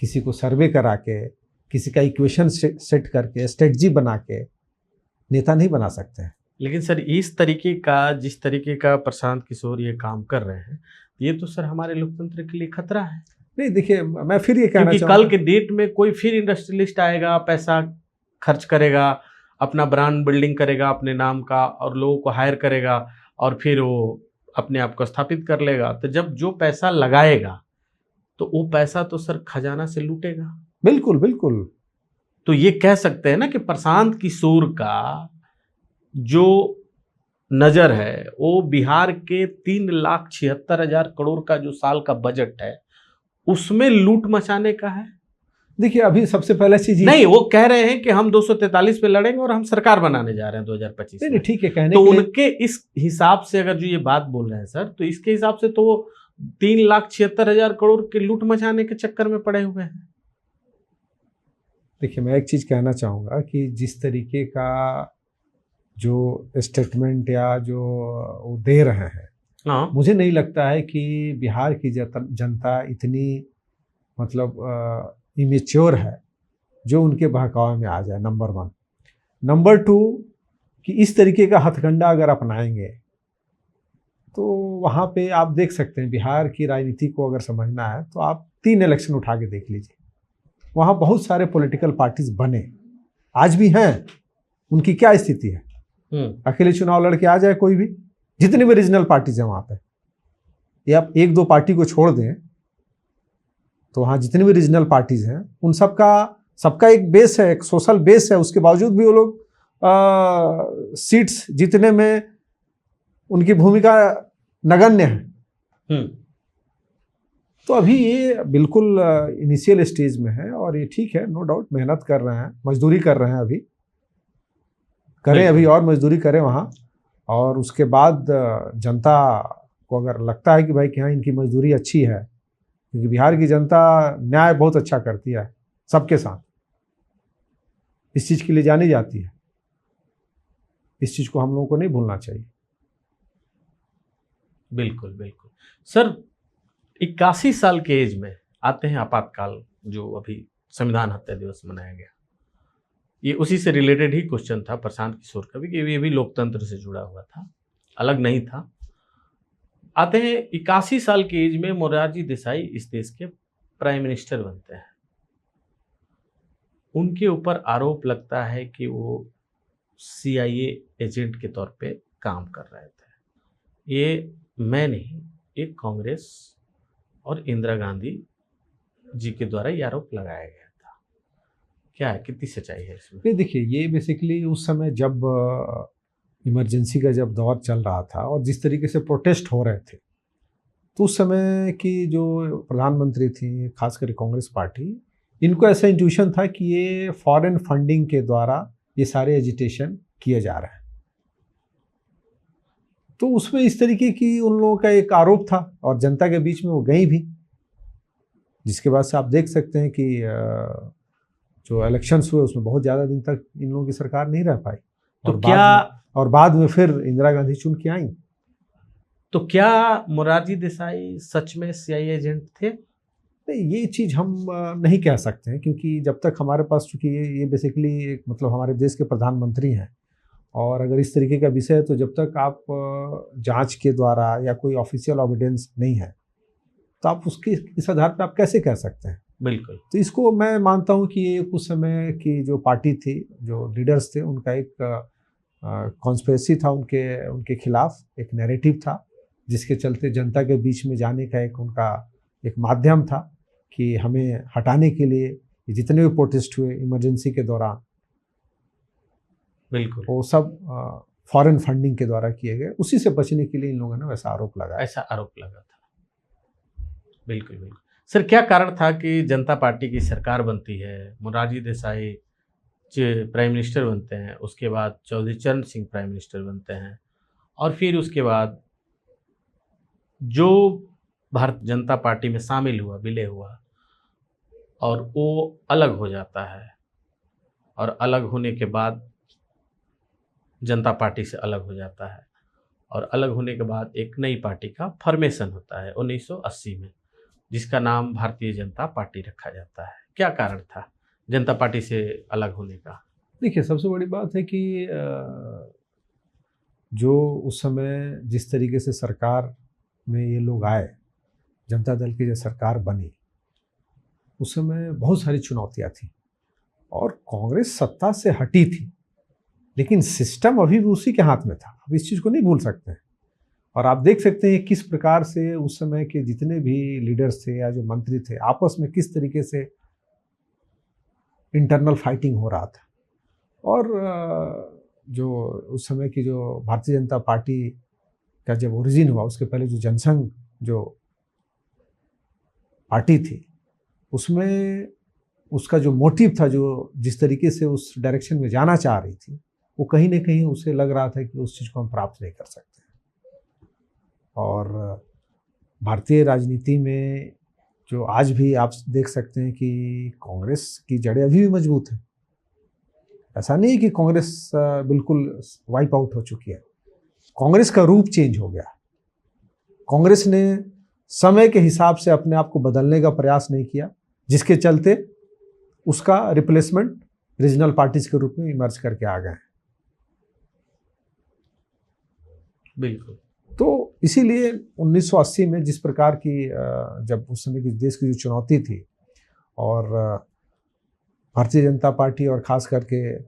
किसी को सर्वे करा के, किसी का इक्वेशन सेट करके, स्ट्रेटजी बना के नेता नहीं बना सकते हैं। लेकिन सर इस तरीके का, जिस तरीके का प्रशांत किशोर ये काम कर रहे हैं, ये तो सर हमारे लोकतंत्र के लिए खतरा है। नहीं, देखिए मैं फिर ये कहना चाहूँगा, कल के डेट में कोई फिर इंडस्ट्रियलिस्ट आएगा, पैसा खर्च करेगा, अपना ब्रांड बिल्डिंग करेगा अपने नाम का, और लोगों को हायर करेगा, और फिर वो अपने आप को स्थापित कर लेगा। तो जब जो पैसा लगाएगा तो वो पैसा तो सर खजाना से लूटेगा। बिल्कुल बिल्कुल। तो ये कह सकते हैं ना कि प्रशांत किशोर का जो नज़र है वो बिहार के 3,76,000 करोड़ का जो साल का बजट है उसमें लूट मचाने का है। देखिए अभी सबसे पहले चीज नहीं, वो कह रहे हैं कि हम 243 पे लड़ेंगे और हम सरकार बनाने जा रहे हैं 2025 में। ठीक है, कहने तो उनके इस हिसाब से अगर जो ये बात बोल रहे हैं सर, तो इसके हिसाब से तो वो 3,76,000 करोड़ के लूट मचाने के चक्कर में पड़े हुए हैं। देखिए मैं एक चीज कहना चाहूँगा कि जिस तरीके का जो स्टेटमेंट या जो वो दे रहे हैं, हाँ, मुझे नहीं लगता है कि बिहार की जनता इतनी मतलब इमेच्योर है जो उनके बहकावे में आ जाए, नंबर 1। नंबर 2 कि इस तरीके का हथकंडा अगर अपनाएंगे तो वहाँ पे आप देख सकते हैं, बिहार की राजनीति को अगर समझना है तो आप 3 इलेक्शन उठा के देख लीजिए। वहाँ बहुत सारे पॉलिटिकल पार्टीज बने, आज भी हैं, उनकी क्या स्थिति है? अकेले चुनाव लड़के आ जाए कोई भी, जितनी भी रीजनल पार्टीज हैं वहाँ पे, या आप 1-2 पार्टी को छोड़ दें तो वहाँ जितनी भी रीजनल पार्टीज हैं उन सबका एक बेस है, एक सोशल बेस है। उसके बावजूद भी वो लोग सीट्स जीतने में उनकी भूमिका नगण्य है। तो अभी ये बिल्कुल इनिशियल स्टेज में है और ये ठीक है, नो डाउट मेहनत कर रहे हैं, मजदूरी कर रहे हैं, अभी करें, अभी और मजदूरी करें वहाँ। और उसके बाद जनता को अगर लगता है कि भाई कि हाँ इनकी मजदूरी अच्छी है, क्योंकि बिहार की जनता न्याय बहुत अच्छा करती है सबके साथ, इस चीज़ के लिए जानी जाती है। इस चीज़ को हम लोगों को नहीं भूलना चाहिए। बिल्कुल बिल्कुल सर, 81 साल के एज में आते हैं आपातकाल, जो अभी संविधान हत्या दिवस मनाया गया। ये उसी से रिलेटेड ही क्वेश्चन था प्रशांत किशोर का भी, कि ये भी लोकतंत्र से जुड़ा हुआ था, अलग नहीं था। आते हैं 81 साल के एज में मोरारजी देसाई इस देश के प्राइम मिनिस्टर बनते हैं। उनके ऊपर आरोप लगता है कि वो CIA एजेंट के तौर पे काम कर रहे थे। ये मैं नहीं, एक कांग्रेस और इंदिरा गांधी जी के द्वारा ये आरोप लगाया गया था। क्या है, कितनी सच्चाई है इसमें? नहीं, देखिए, ये बेसिकली उस समय जब इमरजेंसी का जब दौर चल रहा था और जिस तरीके से प्रोटेस्ट हो रहे थे, तो उस समय की जो प्रधानमंत्री थी, खासकर कांग्रेस पार्टी, इनको ऐसा इंट्यूशन था कि ये फॉरेन फंडिंग के द्वारा ये सारे एजिटेशन किए जा रहे हैं। तो उसमें इस तरीके की उन लोगों का एक आरोप था और जनता के बीच में वो गई भी, जिसके बाद से आप देख सकते हैं कि जो इलेक्शंस हुए उसमें बहुत ज़्यादा दिन तक इन लोगों की सरकार नहीं रह पाई। तो बाद में फिर इंदिरा गांधी चुन के आई। तो क्या मोरारजी देसाई सच में CIA एजेंट थे? नहीं, ये चीज़ हम नहीं कह सकते हैं, क्योंकि जब तक हमारे पास, चूँकि ये बेसिकली एक मतलब हमारे देश के प्रधानमंत्री हैं, और अगर इस तरीके का विषय है तो जब तक आप जांच के द्वारा या कोई ऑफिशियल एविडेंस नहीं है तो आप उसके इस आधार पर आप कैसे कह सकते हैं? बिल्कुल। तो इसको मैं मानता हूँ कि ये उस समय की जो पार्टी थी, जो लीडर्स थे, उनका एक कॉन्स्पिरेसी था, उनके खिलाफ एक नैरेटिव था, जिसके चलते जनता के बीच में जाने का एक उनका एक माध्यम था कि हमें हटाने के लिए जितने भी प्रोटेस्ट हुए इमरजेंसी के दौरान, बिल्कुल, वो सब फॉरेन फंडिंग के द्वारा किए गए। उसी से बचने के लिए इन लोगों ने वैसा आरोप लगाया। ऐसा आरोप लगा था। बिल्कुल बिल्कुल सर, क्या कारण था कि जनता पार्टी की सरकार बनती है, मोरारजी देसाई प्राइम मिनिस्टर बनते हैं, उसके बाद चौधरी चरण सिंह प्राइम मिनिस्टर बनते हैं, और फिर उसके बाद जो भारतीय जनता पार्टी में शामिल हुआ, विलय हुआ, और वो अलग हो जाता है, और अलग होने के बाद जनता पार्टी से अलग हो जाता है, और अलग होने के बाद एक नई पार्टी का फॉर्मेशन होता है 1980 में, जिसका नाम भारतीय जनता पार्टी रखा जाता है। क्या कारण था जनता पार्टी से अलग होने का? देखिए, सबसे बड़ी बात है कि जो उस समय जिस तरीके से सरकार में ये लोग आए, जनता दल की जो सरकार बनी, उस समय बहुत सारी चुनौतियाँ थी और कांग्रेस सत्ता से हटी थी, लेकिन सिस्टम अभी भी उसी के हाथ में था। अब इस चीज़ को नहीं भूल सकते हैं। और आप देख सकते हैं किस प्रकार से उस समय के जितने भी लीडर्स थे या जो मंत्री थे, आपस में किस तरीके से इंटरनल फाइटिंग हो रहा था। और जो उस समय की जो भारतीय जनता पार्टी का जब ओरिजिन हुआ, उसके पहले जो जनसंघ जो पार्टी थी, उसमें उसका जो मोटिव था, जो जिस तरीके से उस डायरेक्शन में जाना चाह रही थी, वो कहीं ना कहीं उसे लग रहा था कि उस चीज़ को हम प्राप्त नहीं कर सकते। और भारतीय राजनीति में जो आज भी आप देख सकते हैं कि कांग्रेस की जड़ें अभी भी मजबूत हैं। ऐसा नहीं है कि कांग्रेस बिल्कुल वाइप आउट हो चुकी है। कांग्रेस का रूप चेंज हो गया। कांग्रेस ने समय के हिसाब से अपने आप को बदलने का प्रयास नहीं किया, जिसके चलते उसका रिप्लेसमेंट रीजनल पार्टीज के रूप में इमर्ज करके आ गए। बिल्कुल। तो इसीलिए 1980 में जिस प्रकार की जब उस समय की देश की जो चुनौती थी, और भारतीय जनता पार्टी और ख़ास करके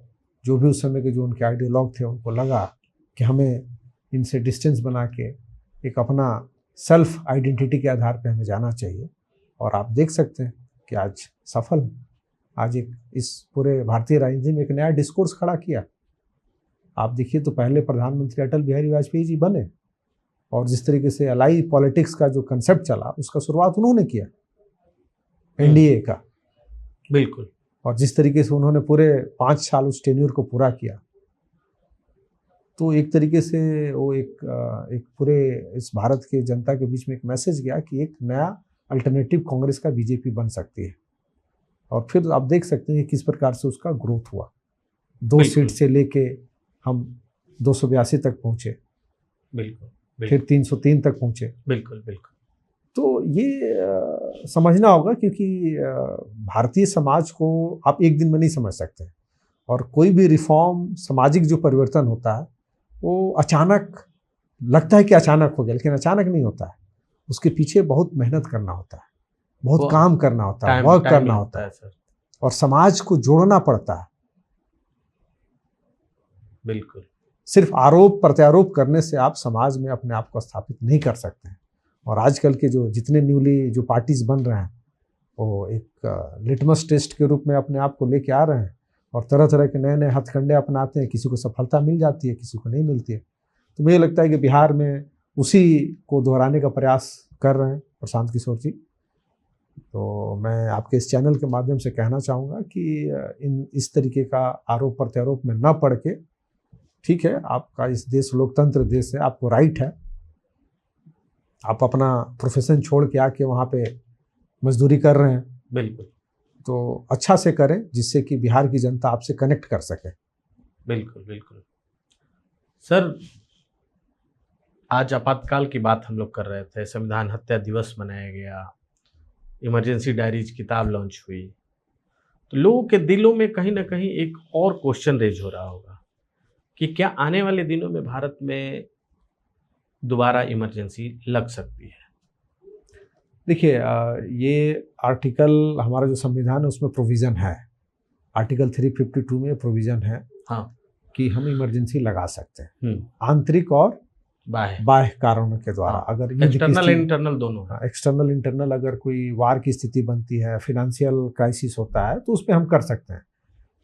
जो भी उस समय के जो उनके आइडियोलॉग थे, उनको लगा कि हमें इनसे डिस्टेंस बना के एक अपना सेल्फ आइडेंटिटी के आधार पे हमें जाना चाहिए। और आप देख सकते हैं कि आज सफल है। आज एक इस पूरे भारतीय राजनीति में एक नया डिस्कोर्स खड़ा किया। आप देखिए तो पहले प्रधानमंत्री अटल बिहारी वाजपेयी जी बने, और जिस तरीके से अलाई पॉलिटिक्स का जो कंसेप्ट चला, उसका शुरुआत उन्होंने किया, NDA का। बिल्कुल। और जिस तरीके से उन्होंने पूरे 5 साल उस टेन्योर को पूरा किया, तो एक तरीके से वो एक पूरे इस भारत के जनता के बीच में एक मैसेज गया कि एक नया अल्टरनेटिव कांग्रेस का बीजेपी बन सकती है। और फिर आप देख सकते हैं कि किस प्रकार से उसका ग्रोथ हुआ। 2 बिल्कुल। सीट से लेके हम 282 तक पहुंचे, बिल्कुल फिर 303 तक पहुंचे। बिल्कुल बिल्कुल तो ये समझना होगा, क्योंकि भारतीय समाज को आप एक दिन में नहीं समझ सकते, और कोई भी रिफॉर्म, सामाजिक जो परिवर्तन होता है वो अचानक लगता है कि अचानक हो गया, लेकिन अचानक नहीं होता है। उसके पीछे बहुत मेहनत करना होता है, बहुत वो काम करना होता है, टाइम वर्क टाइम करना लगता होता है, है सर। और समाज को जोड़ना पड़ता है। बिल्कुल सिर्फ आरोप प्रत्यारोप करने से आप समाज में अपने आप को स्थापित नहीं कर सकते हैं। और आजकल के जो जितने न्यूली जो पार्टीज बन रहे हैं, वो एक लिटमस टेस्ट के रूप में अपने आप को लेके आ रहे हैं, और तरह तरह के नए नए हथकंडे अपनाते हैं। किसी को सफलता मिल जाती है, किसी को नहीं मिलती है। तो मुझे लगता है कि बिहार में उसी को दोहराने का प्रयास कर रहे हैं प्रशांत किशोर जी। तो मैं आपके इस चैनल के माध्यम से कहना चाहूँगा कि इस तरीके का आरोप प्रत्यारोप में न पड़ के, ठीक है, आपका इस देश लोकतंत्र देश है, आपको राइट है, आप अपना प्रोफेशन छोड़ के आके वहाँ पे मजदूरी कर रहे हैं, बिल्कुल तो अच्छा से करें, जिससे कि बिहार की जनता आपसे कनेक्ट कर सके। बिल्कुल बिल्कुल सर, आज आपातकाल की बात हम लोग कर रहे थे, संविधान हत्या दिवस मनाया गया, इमरजेंसी डायरीज किताब लॉन्च हुई, तो लोगों के दिलों में कहीं ना कहीं एक और क्वेश्चन रेज हो रहा होगा कि क्या आने वाले दिनों में भारत में दोबारा इमरजेंसी लग सकती है। देखिए, ये आर्टिकल, हमारा जो संविधान है उसमें प्रोविज़न है, आर्टिकल 352 में प्रोविज़न है हाँ कि हम इमरजेंसी लगा सकते हैं, हम्म, आंतरिक और बाह्य बाह्य कारणों के द्वारा। हाँ, अगर युद्ध की एक्सटर्नल स्थिति, इंटरनल दोनों है। एक्सटर्नल इंटरनल, अगर कोई वार की स्थिति बनती है, फिनेंशियल क्राइसिस होता है, तो उस पर हम कर सकते हैं।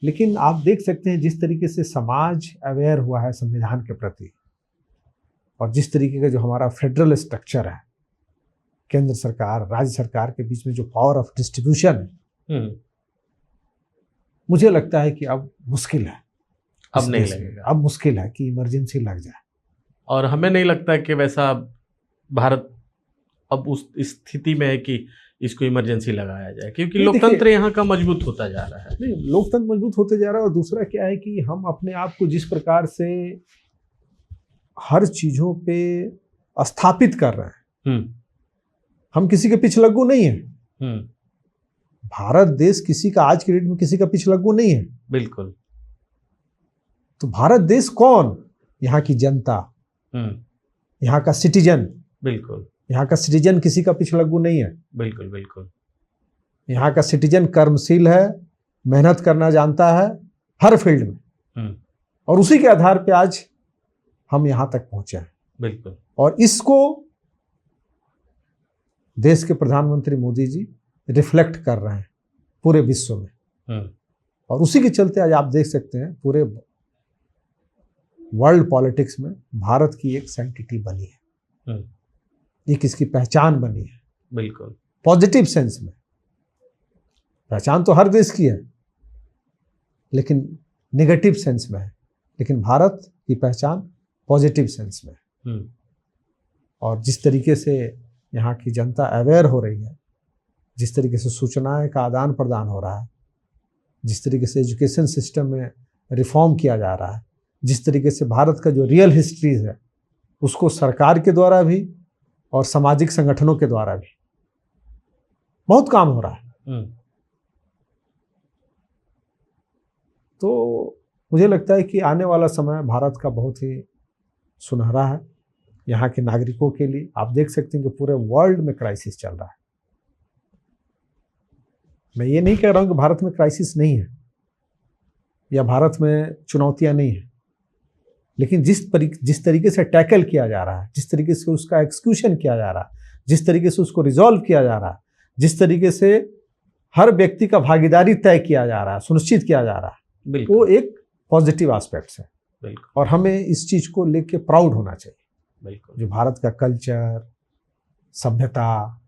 लेकिन आप देख सकते हैं जिस तरीके से समाज अवेयर हुआ है संविधान के प्रति, और जिस तरीके का जो हमारा फेडरल स्ट्रक्चर है, केंद्र सरकार राज्य सरकार के बीच में जो पावर ऑफ डिस्ट्रीब्यूशन है, मुझे लगता है कि अब मुश्किल है, अब इस नहीं देश में लगेगा। अब मुश्किल है कि इमरजेंसी लग जाए। और हमें नहीं लगता कि वैसा भारत अब उस स्थिति में है कि इसको इमरजेंसी लगाया जाए, क्योंकि नहीं, देखिए- लोकतंत्र यहाँ का मजबूत होता जा रहा है। नहीं, लोकतंत्र मजबूत होते जा रहा है, और दूसरा क्या है कि हम अपने आप को जिस प्रकार से हर चीजों पे स्थापित कर रहे हैं, हम किसी के पिछलग्गू नहीं है। भारत देश किसी का, आज की डेट में किसी का पिछलग्गू नहीं है। बिल्कुल तो भारत देश कौन? यहाँ की जनता, यहाँ का सिटीजन। बिल्कुल यहाँ का सिटीजन किसी का पिछलग्गू नहीं है। बिल्कुल बिल्कुल यहाँ का सिटीजन कर्मशील है, मेहनत करना जानता है हर फील्ड में, और उसी के आधार पे आज हम यहाँ तक पहुंचे हैं। बिल्कुल। और इसको देश के प्रधानमंत्री मोदी जी रिफ्लेक्ट कर रहे हैं पूरे विश्व में, और उसी के चलते आज आप देख सकते हैं पूरे वर्ल्ड पॉलिटिक्स में भारत की एक सेंटिटी बनी है, एक इसकी पहचान बनी है। बिल्कुल पॉजिटिव सेंस में पहचान तो हर देश की है, लेकिन नेगेटिव सेंस में है, लेकिन भारत की पहचान पॉजिटिव सेंस में है। और जिस तरीके से यहाँ की जनता अवेयर हो रही है, जिस तरीके से सूचनाएं का आदान प्रदान हो रहा है, जिस तरीके से एजुकेशन सिस्टम में रिफॉर्म किया जा रहा है, जिस तरीके से भारत का जो रियल हिस्ट्रीज है उसको सरकार के द्वारा भी और सामाजिक संगठनों के द्वारा भी बहुत काम हो रहा है। तो मुझे लगता है कि आने वाला समय भारत का बहुत ही सुनहरा है यहाँ के नागरिकों के लिए। आप देख सकते हैं कि पूरे वर्ल्ड में क्राइसिस चल रहा है। मैं ये नहीं कह रहा हूँ कि भारत में क्राइसिस नहीं है या भारत में चुनौतियां नहीं है, लेकिन जिस तरीके से टैकल किया जा रहा है, जिस तरीके से उसका एक्सक्यूशन किया जा रहा है, जिस तरीके से उसको रिजॉल्व किया जा रहा है, जिस तरीके से हर व्यक्ति का भागीदारी तय किया जा रहा है, सुनिश्चित किया जा रहा है, वो एक पॉजिटिव एस्पेक्ट्स है। और हमें इस चीज को लेके प्राउड होना चाहिए। बिल्कुल। जो भारत का कल्चर, सभ्यता,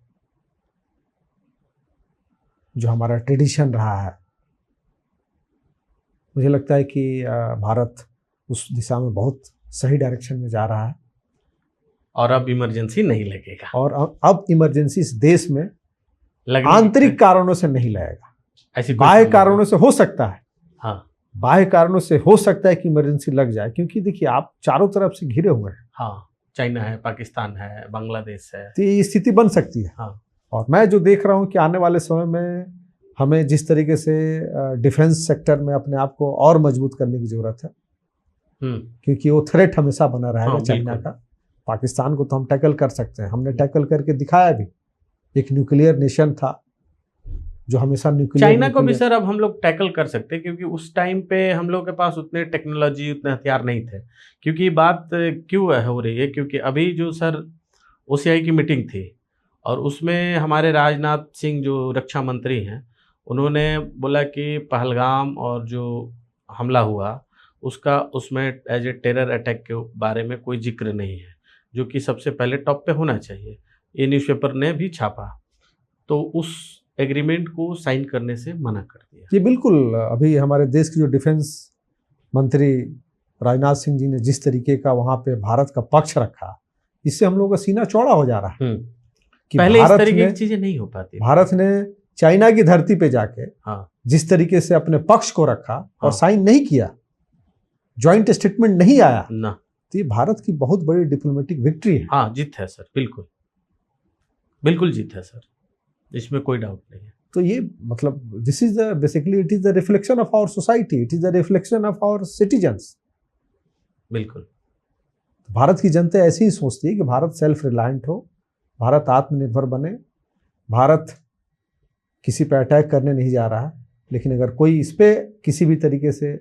जो हमारा ट्रेडिशन रहा है, मुझे लगता है कि भारत उस दिशा में बहुत सही डायरेक्शन में जा रहा है। और अब इमरजेंसी नहीं लगेगा, और अब इमरजेंसी इस देश में लगने आंतरिक कारणों से नहीं लगेगा, ऐसी बाह्य कारणों से हो सकता है। हाँ, बाह्य कारणों से हो सकता है कि इमरजेंसी लग जाए, क्योंकि देखिए आप चारों तरफ से घिरे हुए हैं, हाँ, चाइना है, पाकिस्तान है, बांग्लादेश है। तो ये स्थिति बन सकती है। हाँ, और मैं जो देख रहा हूँ कि आने वाले समय में हमें जिस तरीके से डिफेंस सेक्टर में अपने आप को और मजबूत करने की जरूरत है, क्योंकि वो थ्रेट हमेशा बना रहेगा हाँ, चाइना बिल्कुल। का। पाकिस्तान को तो हम टैकल कर सकते हैं, हमने टैकल करके दिखाया भी। एक न्यूक्लियर नेशन था जो हमेशा चाइना को भी सर अब हम लोग टैकल कर सकते हैं, क्योंकि उस टाइम पे हम लोग के पास उतने टेक्नोलॉजी, उतने हथियार नहीं थे। क्योंकि बात क्यों हो रही है, क्योंकि अभी जो सर ओसीआई की मीटिंग थी और उसमें हमारे राजनाथ सिंह जो रक्षा मंत्री हैं, उन्होंने बोला कि पहलगाम और जो हमला हुआ उसका उसमें एज ए टेरर अटैक के बारे में कोई जिक्र नहीं है, जो कि सबसे पहले टॉप पे होना चाहिए। ये न्यूज़पेपर ने भी छापा, तो उस एग्रीमेंट को साइन करने से मना कर दिया। ये बिल्कुल अभी हमारे देश के जो डिफेंस मंत्री राजनाथ सिंह जी ने जिस तरीके का वहाँ पे भारत का पक्ष रखा, इससे हम लोगों का सीना चौड़ा हो जा रहा है कि पहले इस तरीके की चीजें नहीं हो पाती। भारत ने चाइना की धरती पे जाके हाँ, जिस तरीके से अपने पक्ष को रखा और हाँ, साइन नहीं किया, ज्वाइंट स्टेटमेंट नहीं आया ना, तो ये भारत की बहुत बड़ी डिप्लोमेटिक विक्ट्री है। हाँ, जीत है सर, बिल्कुल बिल्कुल जीत है सर, इसमें कोई डाउट नहीं है। तो ये मतलब this is the basically it is the reflection of our society, it is the reflection of our citizens. बिल्कुल। भारत की जनता ऐसी ही सोचती है कि भारत सेल्फ रिलायंट हो, भारत आत्मनिर्भर बने, भारत किसी पे अटैक करने नहीं जा रहा है, लेकिन अगर कोई इस पे किसी भी तरीके से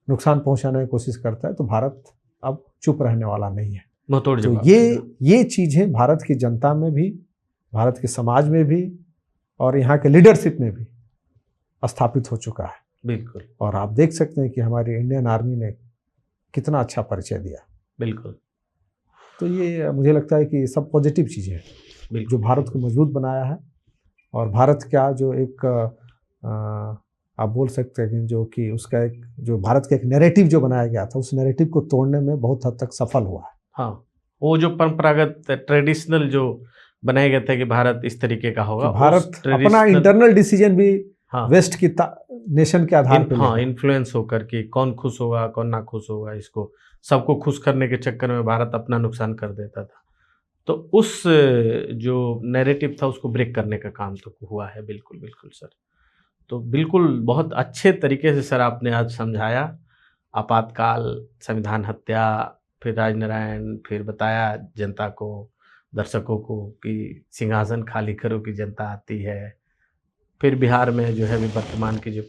नुकसान पहुंचाने की कोशिश करता है तो भारत अब चुप रहने वाला नहीं है। मुंहतोड़ तो जवाब देगा। ये चीजें भारत की जनता में भी, भारत के समाज में भी और यहाँ के लीडरशिप में भी स्थापित हो चुका है। बिल्कुल और आप देख सकते हैं कि हमारी इंडियन आर्मी ने कितना अच्छा परिचय दिया। बिल्कुल। तो ये मुझे लगता है कि सब पॉजिटिव चीज़ें हैं बिल्कुल जो भारत को मजबूत बनाया है। और भारत का जो एक आप बोल सकते हैं कि जो कि उसका एक जो भारत का एक नैरेटिव जो बनाया गया था, उस नैरेटिव को तोड़ने में बहुत हद तक सफल हुआ है। हाँ, वो जो परंपरागत ट्रेडिशनल जो बनाए गए थे कि भारत इस तरीके का होगा, भारत अपना इंटरनल डिसीजन भी हाँ, वेस्ट की नेशन के आधार पर हाँ, इन्फ्लुएंस होकर कि कौन खुश होगा कौन ना खुश होगा, इसको सबको खुश करने के चक्कर में भारत अपना नुकसान कर देता था। तो उस जो नैरेटिव था उसको ब्रेक करने का काम तो हुआ है। बिल्कुल बिल्कुल सर। तो बिल्कुल बहुत अच्छे तरीके से सर आपने आज समझाया, आपातकाल, संविधान हत्या, फिर राजनारायण, फिर बताया जनता को, दर्शकों को कि सिंहासन खाली करो कि जनता आती है। फिर बिहार में जो है अभी वर्तमान की जो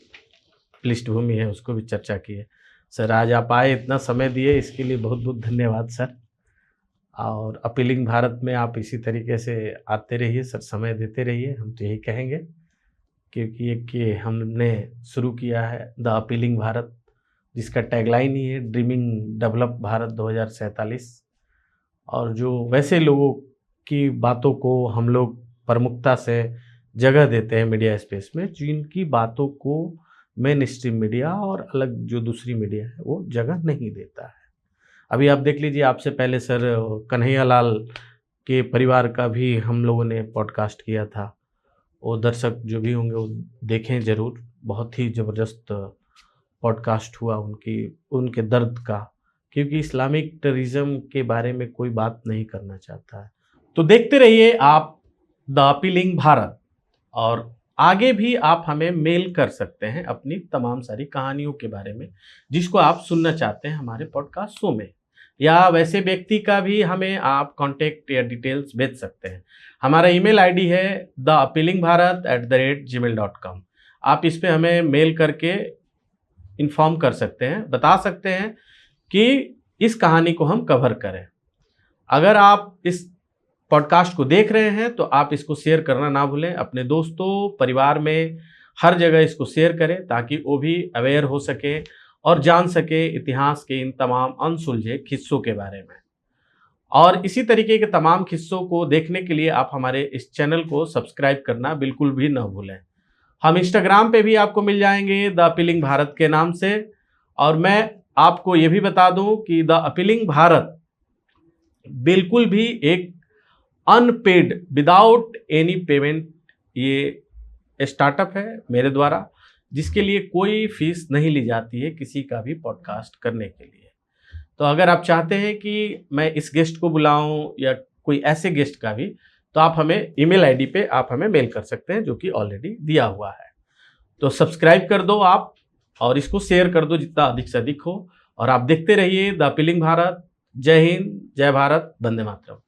पृष्ठभूमि है उसको भी चर्चा की है। सर आज आप आए, इतना समय दिए, इसके लिए बहुत बहुत धन्यवाद सर। और अपीलिंग भारत में आप इसी तरीके से आते रहिए सर, समय देते रहिए, हम तो यही कहेंगे। क्योंकि एक ये हमने शुरू किया है द अपीलिंग भारत, जिसका टैगलाइन ही है ड्रीमिंग डेवलप भारत 2047। और जो वैसे लोगों की बातों को हम लोग प्रमुखता से जगह देते हैं मीडिया स्पेस में, जिनकी बातों को मेन स्ट्रीम मीडिया और अलग जो दूसरी मीडिया है वो जगह नहीं देता है। अभी आप देख लीजिए, आपसे पहले सर कन्हैया लाल के परिवार का भी हम लोगों ने पॉडकास्ट किया था। वो दर्शक जो भी होंगे वो देखें ज़रूर, बहुत ही ज़बरदस्त पॉडकास्ट हुआ उनके दर्द का, क्योंकि इस्लामिक टेररिज्म के बारे में कोई बात नहीं करना चाहता है। तो देखते रहिए आप द अपीलिंग भारत, और आगे भी आप हमें मेल कर सकते हैं अपनी तमाम सारी कहानियों के बारे में जिसको आप सुनना चाहते हैं हमारे पॉडकास्ट शो में, या वैसे व्यक्ति का भी हमें आप कांटेक्ट या डिटेल्स भेज सकते हैं। हमारा ईमेल आईडी है theappealingbharat@gmail.com। आप इस पे हमें मेल करके इन्फॉर्म कर सकते हैं, बता सकते हैं कि इस कहानी को हम कवर करें। अगर आप इस पॉडकास्ट को देख रहे हैं तो आप इसको शेयर करना ना भूलें, अपने दोस्तों, परिवार में, हर जगह इसको शेयर करें ताकि वो भी अवेयर हो सके और जान सके इतिहास के इन तमाम अनसुलझे किस्सों के बारे में। और इसी तरीके के तमाम किस्सों को देखने के लिए आप हमारे इस चैनल को सब्सक्राइब करना बिल्कुल भी न भूलें। हम इंस्टाग्राम पे भी आपको मिल जाएंगे द अपीलिंग भारत के नाम से। और मैं आपको ये भी बता दूं कि द अपीलिंग भारत बिल्कुल भी एक अनपेड, विदाउट एनी पेमेंट ये स्टार्टअप है मेरे द्वारा। जिसके लिए कोई फीस नहीं ली जाती है किसी का भी पॉडकास्ट करने के लिए। तो अगर आप चाहते हैं कि मैं इस गेस्ट को बुलाऊं या कोई ऐसे गेस्ट का भी, तो आप हमें ईमेल आईडी पे आप हमें मेल कर सकते हैं, जो कि ऑलरेडी दिया हुआ है। तो सब्सक्राइब कर दो आप, और इसको शेयर कर दो जितना अधिक से अधिक हो, और आप देखते रहिए द अपीलिंग भारत। जय हिंद, जय भारत, वंदे मातरम।